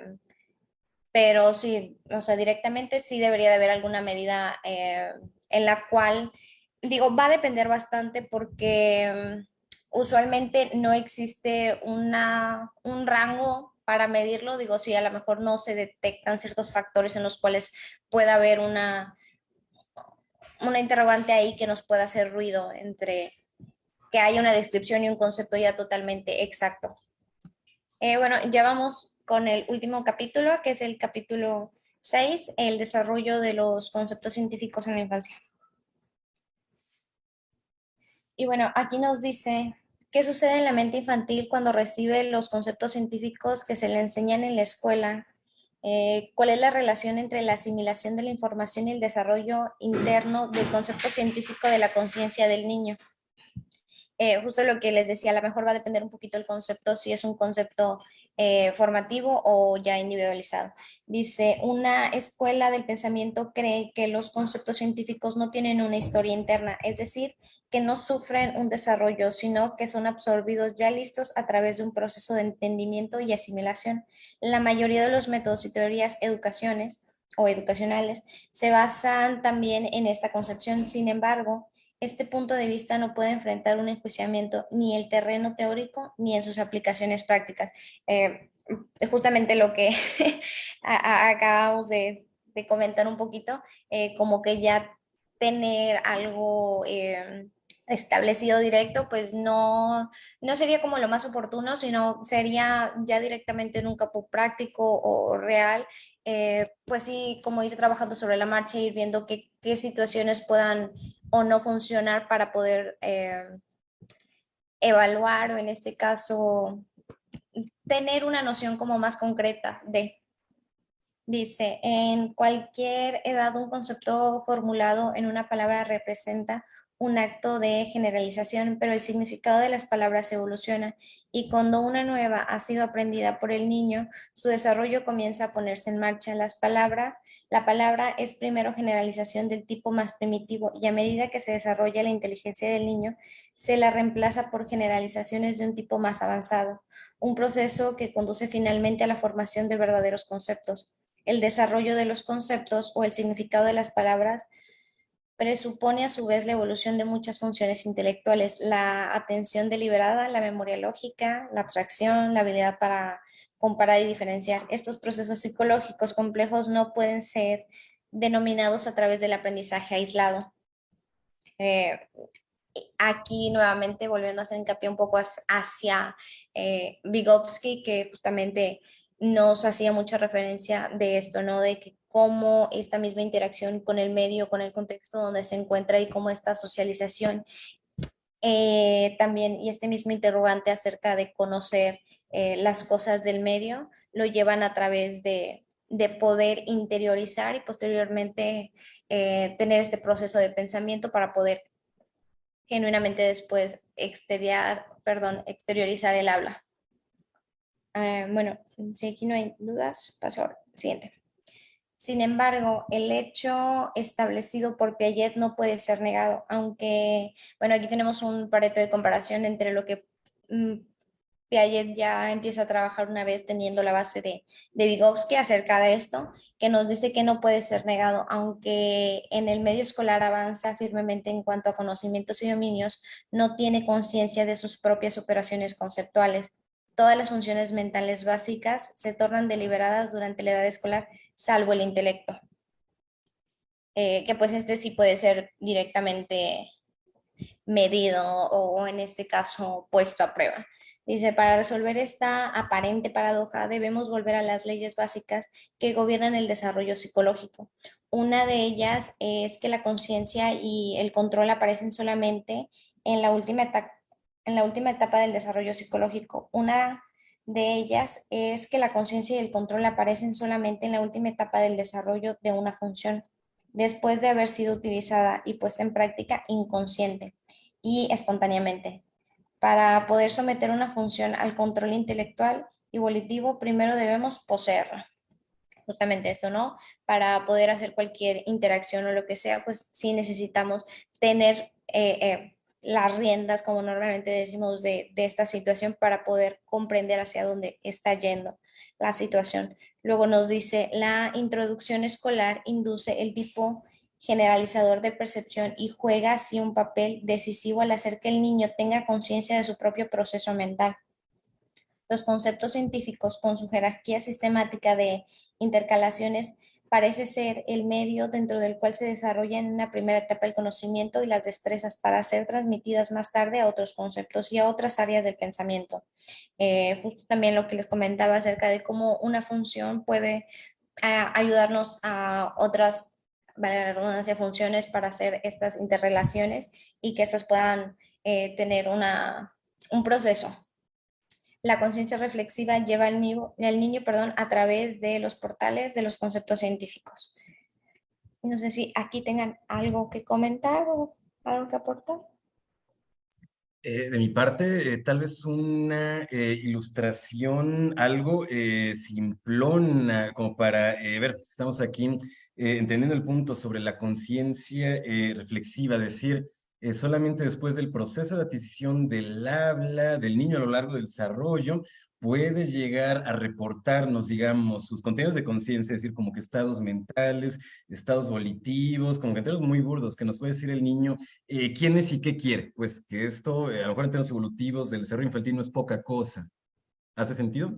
Speaker 2: pero sí, o sea, directamente sí debería de haber alguna medida en la cual, digo, va a depender bastante porque usualmente no existe un rango para medirlo, digo, si a lo mejor no se detectan ciertos factores en los cuales pueda haber una interrogante ahí que nos pueda hacer ruido entre que haya una descripción y un concepto ya totalmente exacto. Bueno, ya vamos con el último capítulo, que es el capítulo 6, el desarrollo de los conceptos científicos en la infancia. Y bueno, aquí nos dice, ¿qué sucede en la mente infantil cuando recibe los conceptos científicos que se le enseñan en la escuela? ¿Cuál es la relación entre la asimilación de la información y el desarrollo interno del concepto científico de la conciencia del niño? Justo lo que les decía, a lo mejor va a depender un poquito el concepto, si es un concepto formativo o ya individualizado. Dice, una escuela del pensamiento cree que los conceptos científicos no tienen una historia interna, es decir, que no sufren un desarrollo, sino que son absorbidos ya listos a través de un proceso de entendimiento y asimilación. La mayoría de los métodos y teorías educaciones o educacionales se basan también en esta concepción. Sin embargo, este punto de vista no puede enfrentar un enjuiciamiento ni el terreno teórico ni en sus aplicaciones prácticas. Eh, Justamente lo que acabamos de comentar un poquito, como que ya tener algo establecido directo, pues no sería como lo más oportuno, sino sería ya directamente en un campo práctico o real, pues sí, como ir trabajando sobre la marcha, ir viendo qué situaciones puedan o no funcionar para poder evaluar o en este caso tener una noción como más concreta de. Dice, en cualquier edad un concepto formulado en una palabra representa un acto de generalización, pero el significado de las palabras evoluciona y cuando una nueva ha sido aprendida por el niño, su desarrollo comienza a ponerse en marcha. La palabra es primero generalización del tipo más primitivo y a medida que se desarrolla la inteligencia del niño, se la reemplaza por generalizaciones de un tipo más avanzado, un proceso que conduce finalmente a la formación de verdaderos conceptos. El desarrollo de los conceptos o el significado de las palabras presupone a su vez la evolución de muchas funciones intelectuales, la atención deliberada, la memoria lógica, la abstracción, la habilidad para comparar y diferenciar. Estos procesos psicológicos complejos no pueden ser denominados a través del aprendizaje aislado. Eh, Aquí nuevamente volviendo a hacer hincapié un poco hacia Vygotsky, que justamente nos hacía mucha referencia de esto, ¿no? De que cómo esta misma interacción con el medio, con el contexto donde se encuentra y cómo esta socialización también, y este mismo interrogante acerca de conocer las cosas del medio, lo llevan a través de poder interiorizar y posteriormente tener este proceso de pensamiento para poder genuinamente después exteriorizar el habla. Bueno, si aquí no hay dudas, paso al siguiente. Sin embargo, el hecho establecido por Piaget no puede ser negado, aunque, bueno, aquí tenemos un pareto de comparación entre lo que Piaget ya empieza a trabajar una vez teniendo la base de Vygotsky acerca de esto, que nos dice que no puede ser negado, aunque en el medio escolar avanza firmemente en cuanto a conocimientos y dominios, no tiene conciencia de sus propias operaciones conceptuales. Todas las funciones mentales básicas se tornan deliberadas durante la edad escolar, salvo el intelecto, que pues este sí puede ser directamente medido o en este caso puesto a prueba. Dice, para resolver esta aparente paradoja debemos volver a las leyes básicas que gobiernan el desarrollo psicológico. Una de ellas es que la conciencia y el control aparecen solamente en en la última etapa del desarrollo psicológico. Una de ellas es que la conciencia y el control aparecen solamente en la última etapa del desarrollo de una función, después de haber sido utilizada y puesta en práctica inconsciente y espontáneamente. Para poder someter una función al control intelectual y volitivo, primero debemos poseerla. Justamente esto, ¿no? Para poder hacer cualquier interacción o lo que sea, pues sí necesitamos tener las riendas, como normalmente decimos, de esta situación para poder comprender hacia dónde está yendo la situación. Luego nos dice, la introducción escolar induce el tipo generalizador de percepción y juega así un papel decisivo al hacer que el niño tenga conciencia de su propio proceso mental. Los conceptos científicos, con su jerarquía sistemática de intercalaciones, parece ser el medio dentro del cual se desarrolla en una primera etapa el conocimiento y las destrezas para ser transmitidas más tarde a otros conceptos y a otras áreas del pensamiento. Justo también lo que les comentaba acerca de cómo una función puede ayudarnos a otras, vale la redundancia, funciones para hacer estas interrelaciones y que estas puedan tener un proceso. La conciencia reflexiva lleva al niño, perdón, a través de los portales de los conceptos científicos. No sé si aquí tengan algo que comentar o algo que aportar.
Speaker 1: De mi parte, tal vez una ilustración algo simplona, como para ver, estamos aquí entendiendo el punto sobre la conciencia reflexiva, decir, solamente después del proceso de adquisición del habla del niño a lo largo del desarrollo, puede llegar a reportarnos, digamos, sus contenidos de conciencia, es decir, como que estados mentales, estados volitivos, como que contenidos muy burdos que nos puede decir el niño quién es y qué quiere. Pues que esto, a lo mejor en términos evolutivos del desarrollo infantil no es poca cosa. ¿Hace sentido?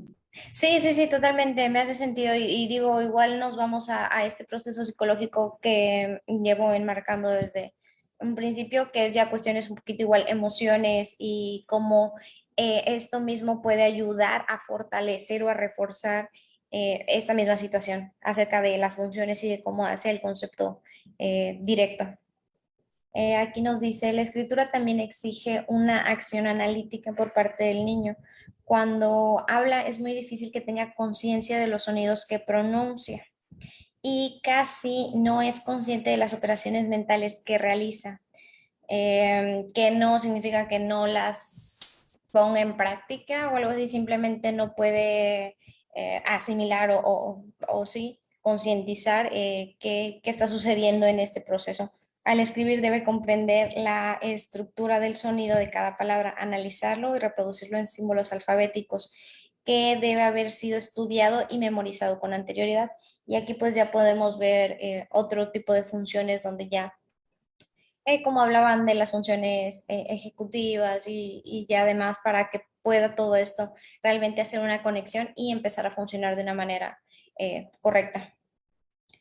Speaker 2: Sí, sí, sí, totalmente, me hace sentido y digo, igual nos vamos a este proceso psicológico que llevo enmarcando desde un principio, que es ya cuestiones un poquito igual emociones y cómo esto mismo puede ayudar a fortalecer o a reforzar esta misma situación acerca de las funciones y de cómo hace el concepto directo. Aquí nos dice, la escritura también exige una acción analítica por parte del niño, Cuando habla es muy difícil que tenga conciencia de los sonidos que pronuncia y casi no es consciente de las operaciones mentales que realiza, que no significa que no las ponga en práctica o algo así, simplemente no puede asimilar o sí concientizar qué está sucediendo en este proceso. Al escribir debe comprender la estructura del sonido de cada palabra, analizarlo y reproducirlo en símbolos alfabéticos que debe haber sido estudiado y memorizado con anterioridad. Y aquí pues ya podemos ver otro tipo de funciones donde ya, como hablaban de las funciones ejecutivas y ya además para que pueda todo esto realmente hacer una conexión y empezar a funcionar de una manera correcta.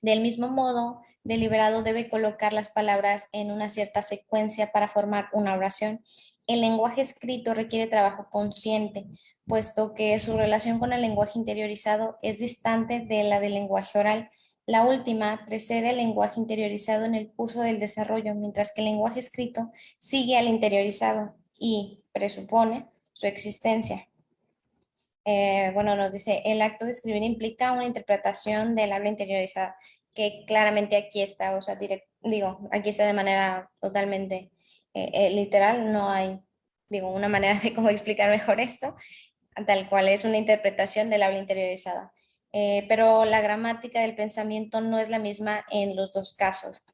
Speaker 2: Del mismo modo, deliberado debe colocar las palabras en una cierta secuencia para formar una oración. El lenguaje escrito requiere trabajo consciente, puesto que su relación con el lenguaje interiorizado es distante de la del lenguaje oral. La última precede al lenguaje interiorizado en el curso del desarrollo, mientras que el lenguaje escrito sigue al interiorizado y presupone su existencia. Bueno, nos dice, el acto de escribir implica una interpretación del habla interiorizada, que claramente aquí está, o sea, digo, aquí está de manera totalmente literal, no hay, digo, una manera de cómo explicar mejor esto, tal cual es una interpretación del habla interiorizada. Pero la gramática del pensamiento no es la misma en los dos casos.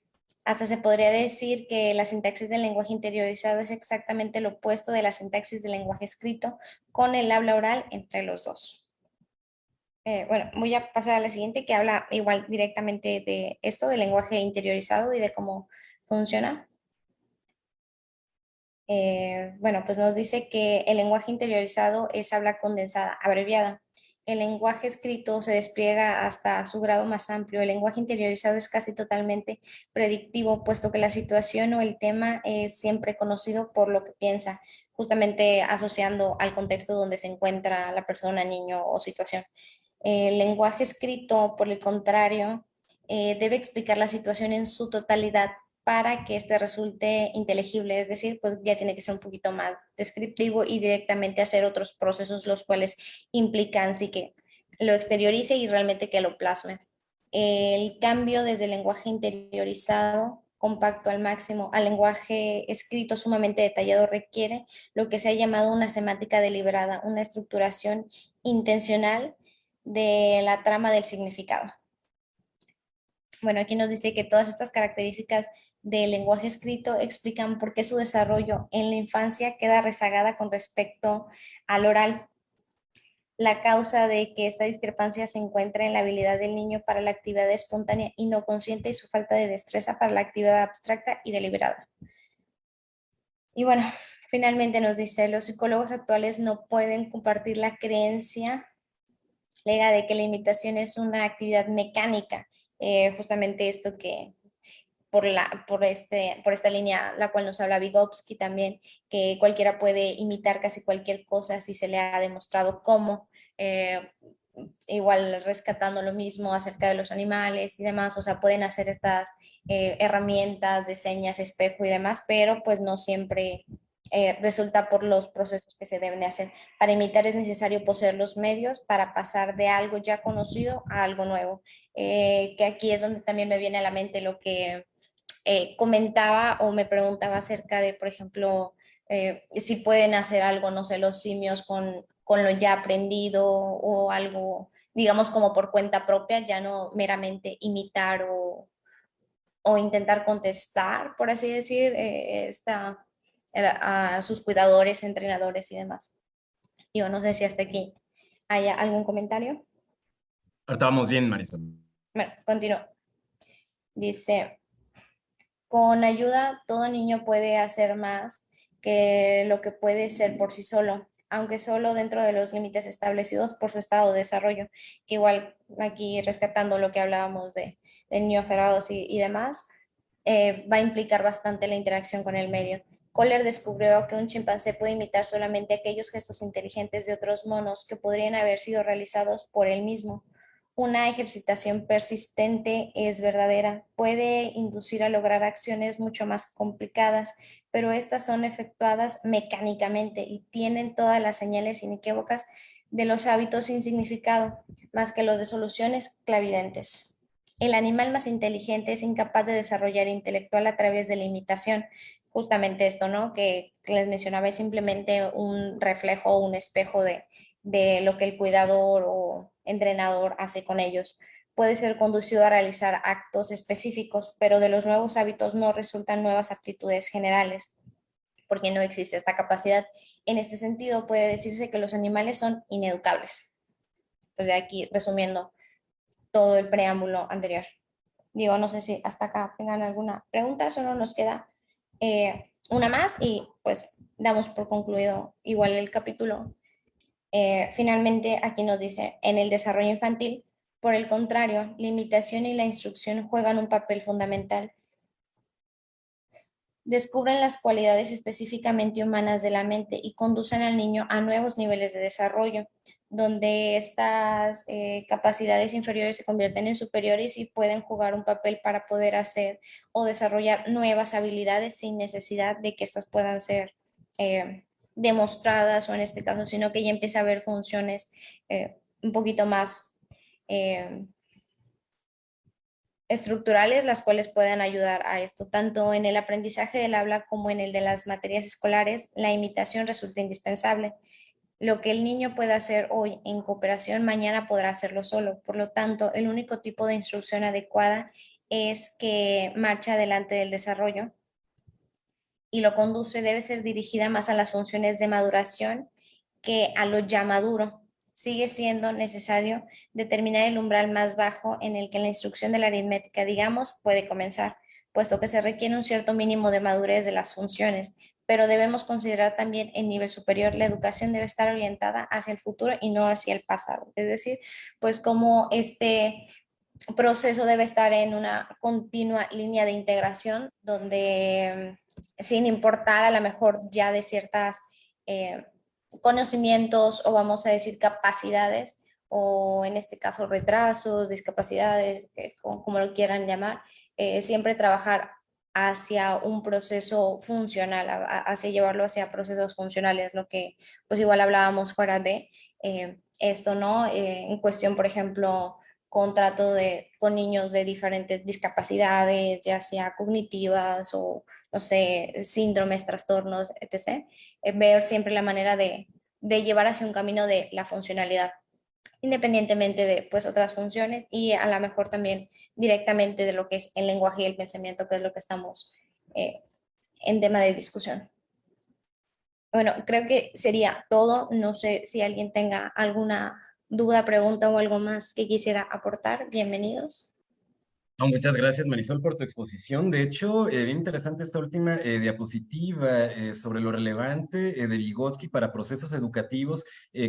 Speaker 2: Hasta se podría decir que la sintaxis del lenguaje interiorizado es exactamente lo opuesto de la sintaxis del lenguaje escrito con el habla oral entre los dos. Bueno, voy a pasar a la siguiente que habla igual directamente de esto, del lenguaje interiorizado y de cómo funciona. Bueno, pues nos dice que el lenguaje interiorizado es habla condensada, abreviada. El lenguaje escrito se despliega hasta su grado más amplio. El lenguaje interiorizado es casi totalmente predictivo, puesto que la situación o el tema es siempre conocido por lo que piensa, justamente asociando al contexto donde se encuentra la persona, niño o situación. El lenguaje escrito, por el contrario, debe explicar la situación en su totalidad para que este resulte inteligible, es decir, pues ya tiene que ser un poquito más descriptivo y directamente hacer otros procesos los cuales implican sí que lo exteriorice y realmente que lo plasme. El cambio desde el lenguaje interiorizado compacto al máximo al lenguaje escrito sumamente detallado requiere lo que se ha llamado una semántica deliberada, una estructuración intencional de la trama del significado. Bueno, aquí nos dice que todas estas características del lenguaje escrito explican por qué su desarrollo en la infancia queda rezagada con respecto al oral. La causa de que esta discrepancia se encuentra en la habilidad del niño para la actividad espontánea y no consciente y su falta de destreza para la actividad abstracta y deliberada. Y bueno, finalmente nos dice, los psicólogos actuales no pueden compartir la creencia de que la imitación es una actividad mecánica, justamente esto que por esta línea, la cual nos habla Vygotsky también, que cualquiera puede imitar casi cualquier cosa si se le ha demostrado cómo, eh, igual rescatando lo mismo acerca de los animales y demás, o sea, pueden hacer estas herramientas de señas, espejo y demás, pero pues no siempre resulta por los procesos que se deben de hacer. Para imitar es necesario poseer los medios para pasar de algo ya conocido a algo nuevo, que aquí es donde también me viene a la mente lo que comentaba o me preguntaba acerca de, por ejemplo, si pueden hacer algo, no sé, los simios con lo ya aprendido o algo, digamos, como por cuenta propia, ya no meramente imitar o intentar contestar, por así decir, a sus cuidadores, entrenadores y demás. Yo no sé si hasta aquí haya algún comentario.
Speaker 1: Ahorita vamos bien, Marisol.
Speaker 2: Bueno, continúo. Dice, con ayuda, todo niño puede hacer más que lo que puede ser por sí solo, aunque solo dentro de los límites establecidos por su estado de desarrollo, que igual aquí rescatando lo que hablábamos de niño aferrado y demás, va a implicar bastante la interacción con el medio. Kohler descubrió que un chimpancé puede imitar solamente aquellos gestos inteligentes de otros monos que podrían haber sido realizados por él mismo una ejercitación persistente es verdadera. Puede inducir a lograr acciones mucho más complicadas, pero estas son efectuadas mecánicamente y tienen todas las señales inequívocas de los hábitos sin significado, más que los de soluciones clavidentes. El animal más inteligente es incapaz de desarrollar intelectual a través de la imitación. Justamente esto, ¿no? Que les mencionaba es simplemente un reflejo, un espejo de lo que el cuidador o entrenador hace con ellos. Puede ser conducido a realizar actos específicos, pero de los nuevos hábitos no resultan nuevas aptitudes generales, porque no existe esta capacidad. En este sentido, puede decirse que los animales son ineducables. Pues de aquí resumiendo todo el preámbulo anterior. Digo, no sé si hasta acá tengan alguna pregunta, solo nos queda una más y pues damos por concluido igual el capítulo. Finalmente, aquí nos dice, en el desarrollo infantil, por el contrario, la imitación y la instrucción juegan un papel fundamental. Descubren las cualidades específicamente humanas de la mente y conducen al niño a nuevos niveles de desarrollo, donde estas capacidades inferiores se convierten en superiores y pueden jugar un papel para poder hacer o desarrollar nuevas habilidades sin necesidad de que estas puedan ser demostradas o en este caso, sino que ya empieza a haber funciones un poquito más eh, estructurales, las cuales puedan ayudar a esto. Tanto en el aprendizaje del habla como en el de las materias escolares, la imitación resulta indispensable. Lo que el niño puede hacer hoy en cooperación, mañana podrá hacerlo solo. Por lo tanto, el único tipo de instrucción adecuada es que marcha adelante del desarrollo y lo conduce, debe ser dirigida más a las funciones de maduración que a lo ya maduro. Sigue siendo necesario determinar el umbral más bajo en el que la instrucción de la aritmética, digamos, puede comenzar, puesto que se requiere un cierto mínimo de madurez de las funciones, pero debemos considerar también el nivel superior. La educación debe estar orientada hacia el futuro y no hacia el pasado. Es decir, pues como este proceso debe estar en una continua línea de integración donde sin importar a lo mejor ya de ciertas eh, conocimientos o vamos a decir capacidades o en este caso retrasos, discapacidades, como lo quieran llamar, siempre trabajar hacia un proceso funcional, hacia llevarlo hacia procesos funcionales, lo que pues igual hablábamos fuera de esto, ¿no? En cuestión, por ejemplo, con niños de diferentes discapacidades, ya sea cognitivas o, no sé, síndromes, trastornos, etc. Ver siempre la manera de llevar hacia un camino de la funcionalidad, independientemente de pues otras funciones y a lo mejor también directamente de lo que es el lenguaje y el pensamiento, que es lo que estamos eh, en tema de discusión. Bueno, creo que sería todo. No sé si alguien tenga alguna duda, pregunta o algo más que quisiera aportar. Bienvenidos.
Speaker 1: No, muchas gracias, Marisol, por tu exposición. De hecho, bien interesante esta última diapositiva sobre lo relevante de Vygotsky para procesos educativos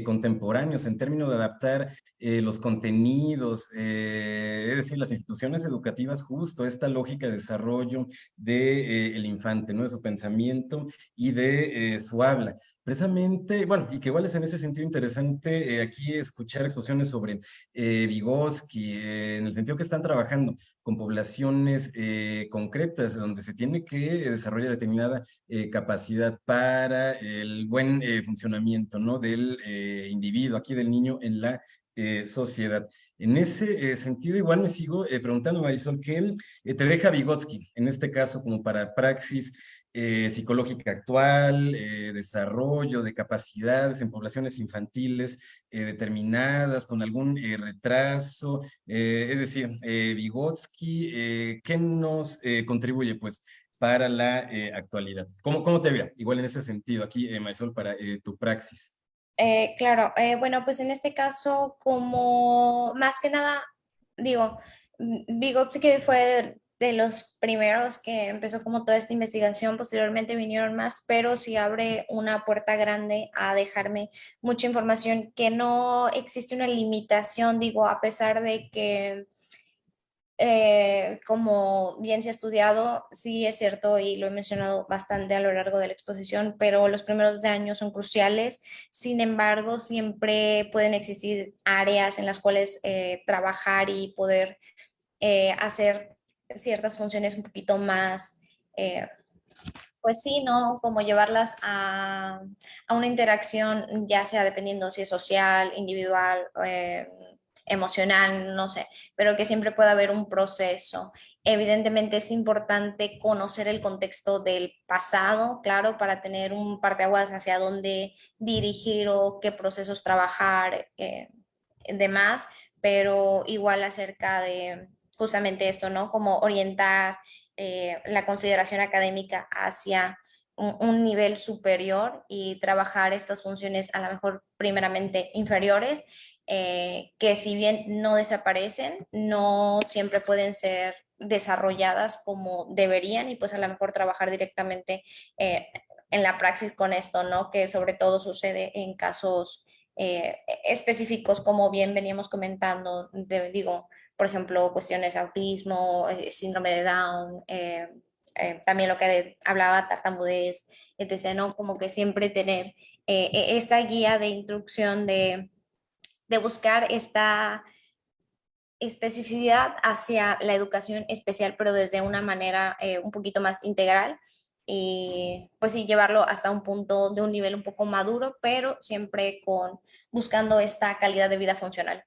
Speaker 1: contemporáneos en términos de adaptar los contenidos, es decir, las instituciones educativas justo a esta lógica de desarrollo de, el infante, ¿no? De su pensamiento y de su habla. Precisamente, bueno, y que igual es en ese sentido interesante aquí escuchar exposiciones sobre Vygotsky, en el sentido que están trabajando con poblaciones concretas, donde se tiene que desarrollar determinada capacidad para el buen funcionamiento, ¿no? Del individuo, aquí del niño en la sociedad. En ese sentido, igual me sigo preguntando, Marisol, ¿qué te deja Vygotsky, en este caso, como para praxis psicológica actual, desarrollo de capacidades en poblaciones infantiles determinadas, con algún retraso? Es decir, Vygotsky, ¿qué nos contribuye, pues, para la actualidad? ¿Cómo te vea? Igual en ese sentido, aquí, Marisol, para tu praxis.
Speaker 2: Claro, bueno, pues en este caso, como más que nada, digo, Vygotsky que fue de los primeros que empezó como toda esta investigación, posteriormente vinieron más, pero sí abre una puerta grande a dejarme mucha información, que no existe una limitación, digo, a pesar de que como bien se ha estudiado, sí es cierto y lo he mencionado bastante a lo largo de la exposición, pero los primeros de año son cruciales. Sin embargo, siempre pueden existir áreas en las cuales trabajar y poder hacer ciertas funciones un poquito más, eh, pues sí, ¿no? Como llevarlas a una interacción, ya sea dependiendo si es social, individual, emocional, no sé, pero que siempre pueda haber un proceso. Evidentemente es importante conocer el contexto del pasado, claro, para tener un parteaguas hacia dónde dirigir o qué procesos trabajar, demás, pero igual acerca de justamente esto, ¿no? Como orientar la consideración académica hacia un nivel superior y trabajar estas funciones a lo mejor primeramente inferiores, que si bien no desaparecen, no siempre pueden ser desarrolladas como deberían y pues a lo mejor trabajar directamente en la praxis con esto, ¿no? Que sobre todo sucede en casos específicos, como bien veníamos comentando, digo, por ejemplo, cuestiones de autismo, síndrome de Down, también lo que hablaba, tartamudez, etc., ¿no? Como que siempre tener esta guía de instrucción de buscar esta especificidad hacia la educación especial, pero desde una manera un poquito más integral y pues sí, llevarlo hasta un punto de un nivel un poco maduro, pero siempre con buscando esta calidad de vida funcional.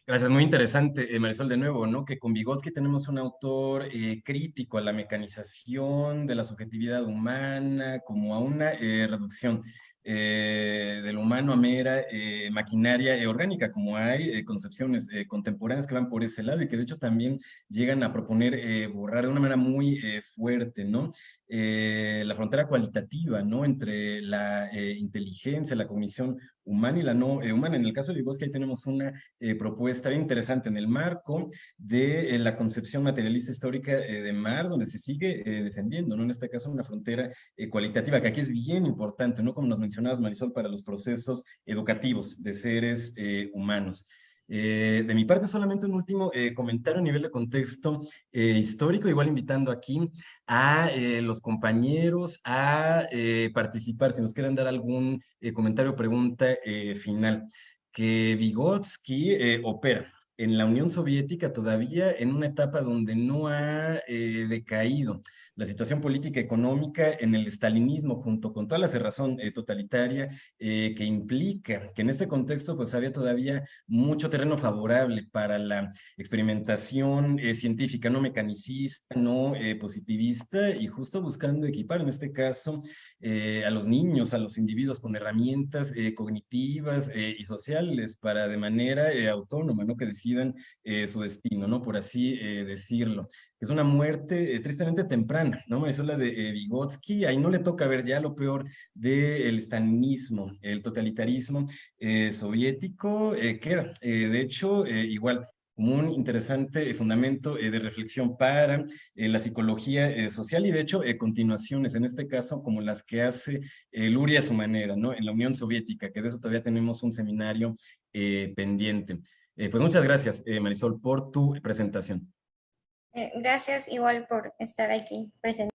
Speaker 1: Gracias, muy interesante, Marisol, de nuevo, ¿no? Que con Vygotsky tenemos un autor crítico a la mecanización de la subjetividad humana, como a una reducción del humano a mera maquinaria orgánica, como hay concepciones contemporáneas que van por ese lado y que de hecho también llegan a proponer borrar de una manera muy fuerte, ¿no? La frontera cualitativa, ¿no? Entre la inteligencia, la cognición humana y la no humana. En el caso de Vygotsky ahí tenemos una propuesta bien interesante en el marco de la concepción materialista histórica de Marx, donde se sigue defendiendo, ¿no? En este caso, una frontera cualitativa, que aquí es bien importante, ¿no? Como nos mencionabas, Marisol, para los procesos educativos de seres humanos. De mi parte, solamente un último comentario a nivel de contexto histórico, igual invitando aquí a los compañeros a participar, si nos quieren dar algún comentario o pregunta final que Vygotsky opera en la Unión Soviética todavía en una etapa donde no ha decaído la situación política económica en el estalinismo, junto con toda la cerrazón totalitaria que implica que en este contexto pues había todavía mucho terreno favorable para la experimentación científica, no mecanicista, no positivista, y justo buscando equipar en este caso a los niños, a los individuos con herramientas cognitivas y sociales para de manera autónoma, ¿no? Que decidan su destino, ¿no? Por así decirlo. Es una muerte tristemente temprana, ¿no? Es la de Vygotsky, ahí no le toca ver ya lo peor del stalinismo, el totalitarismo soviético, queda. De hecho, igual como un interesante fundamento de reflexión para la psicología social y de hecho continuaciones, en este caso como las que hace Luria a su manera, ¿no? En la Unión Soviética, que de eso todavía tenemos un seminario pendiente. Pues muchas gracias, Marisol, por tu presentación.
Speaker 2: Gracias igual por estar aquí presente.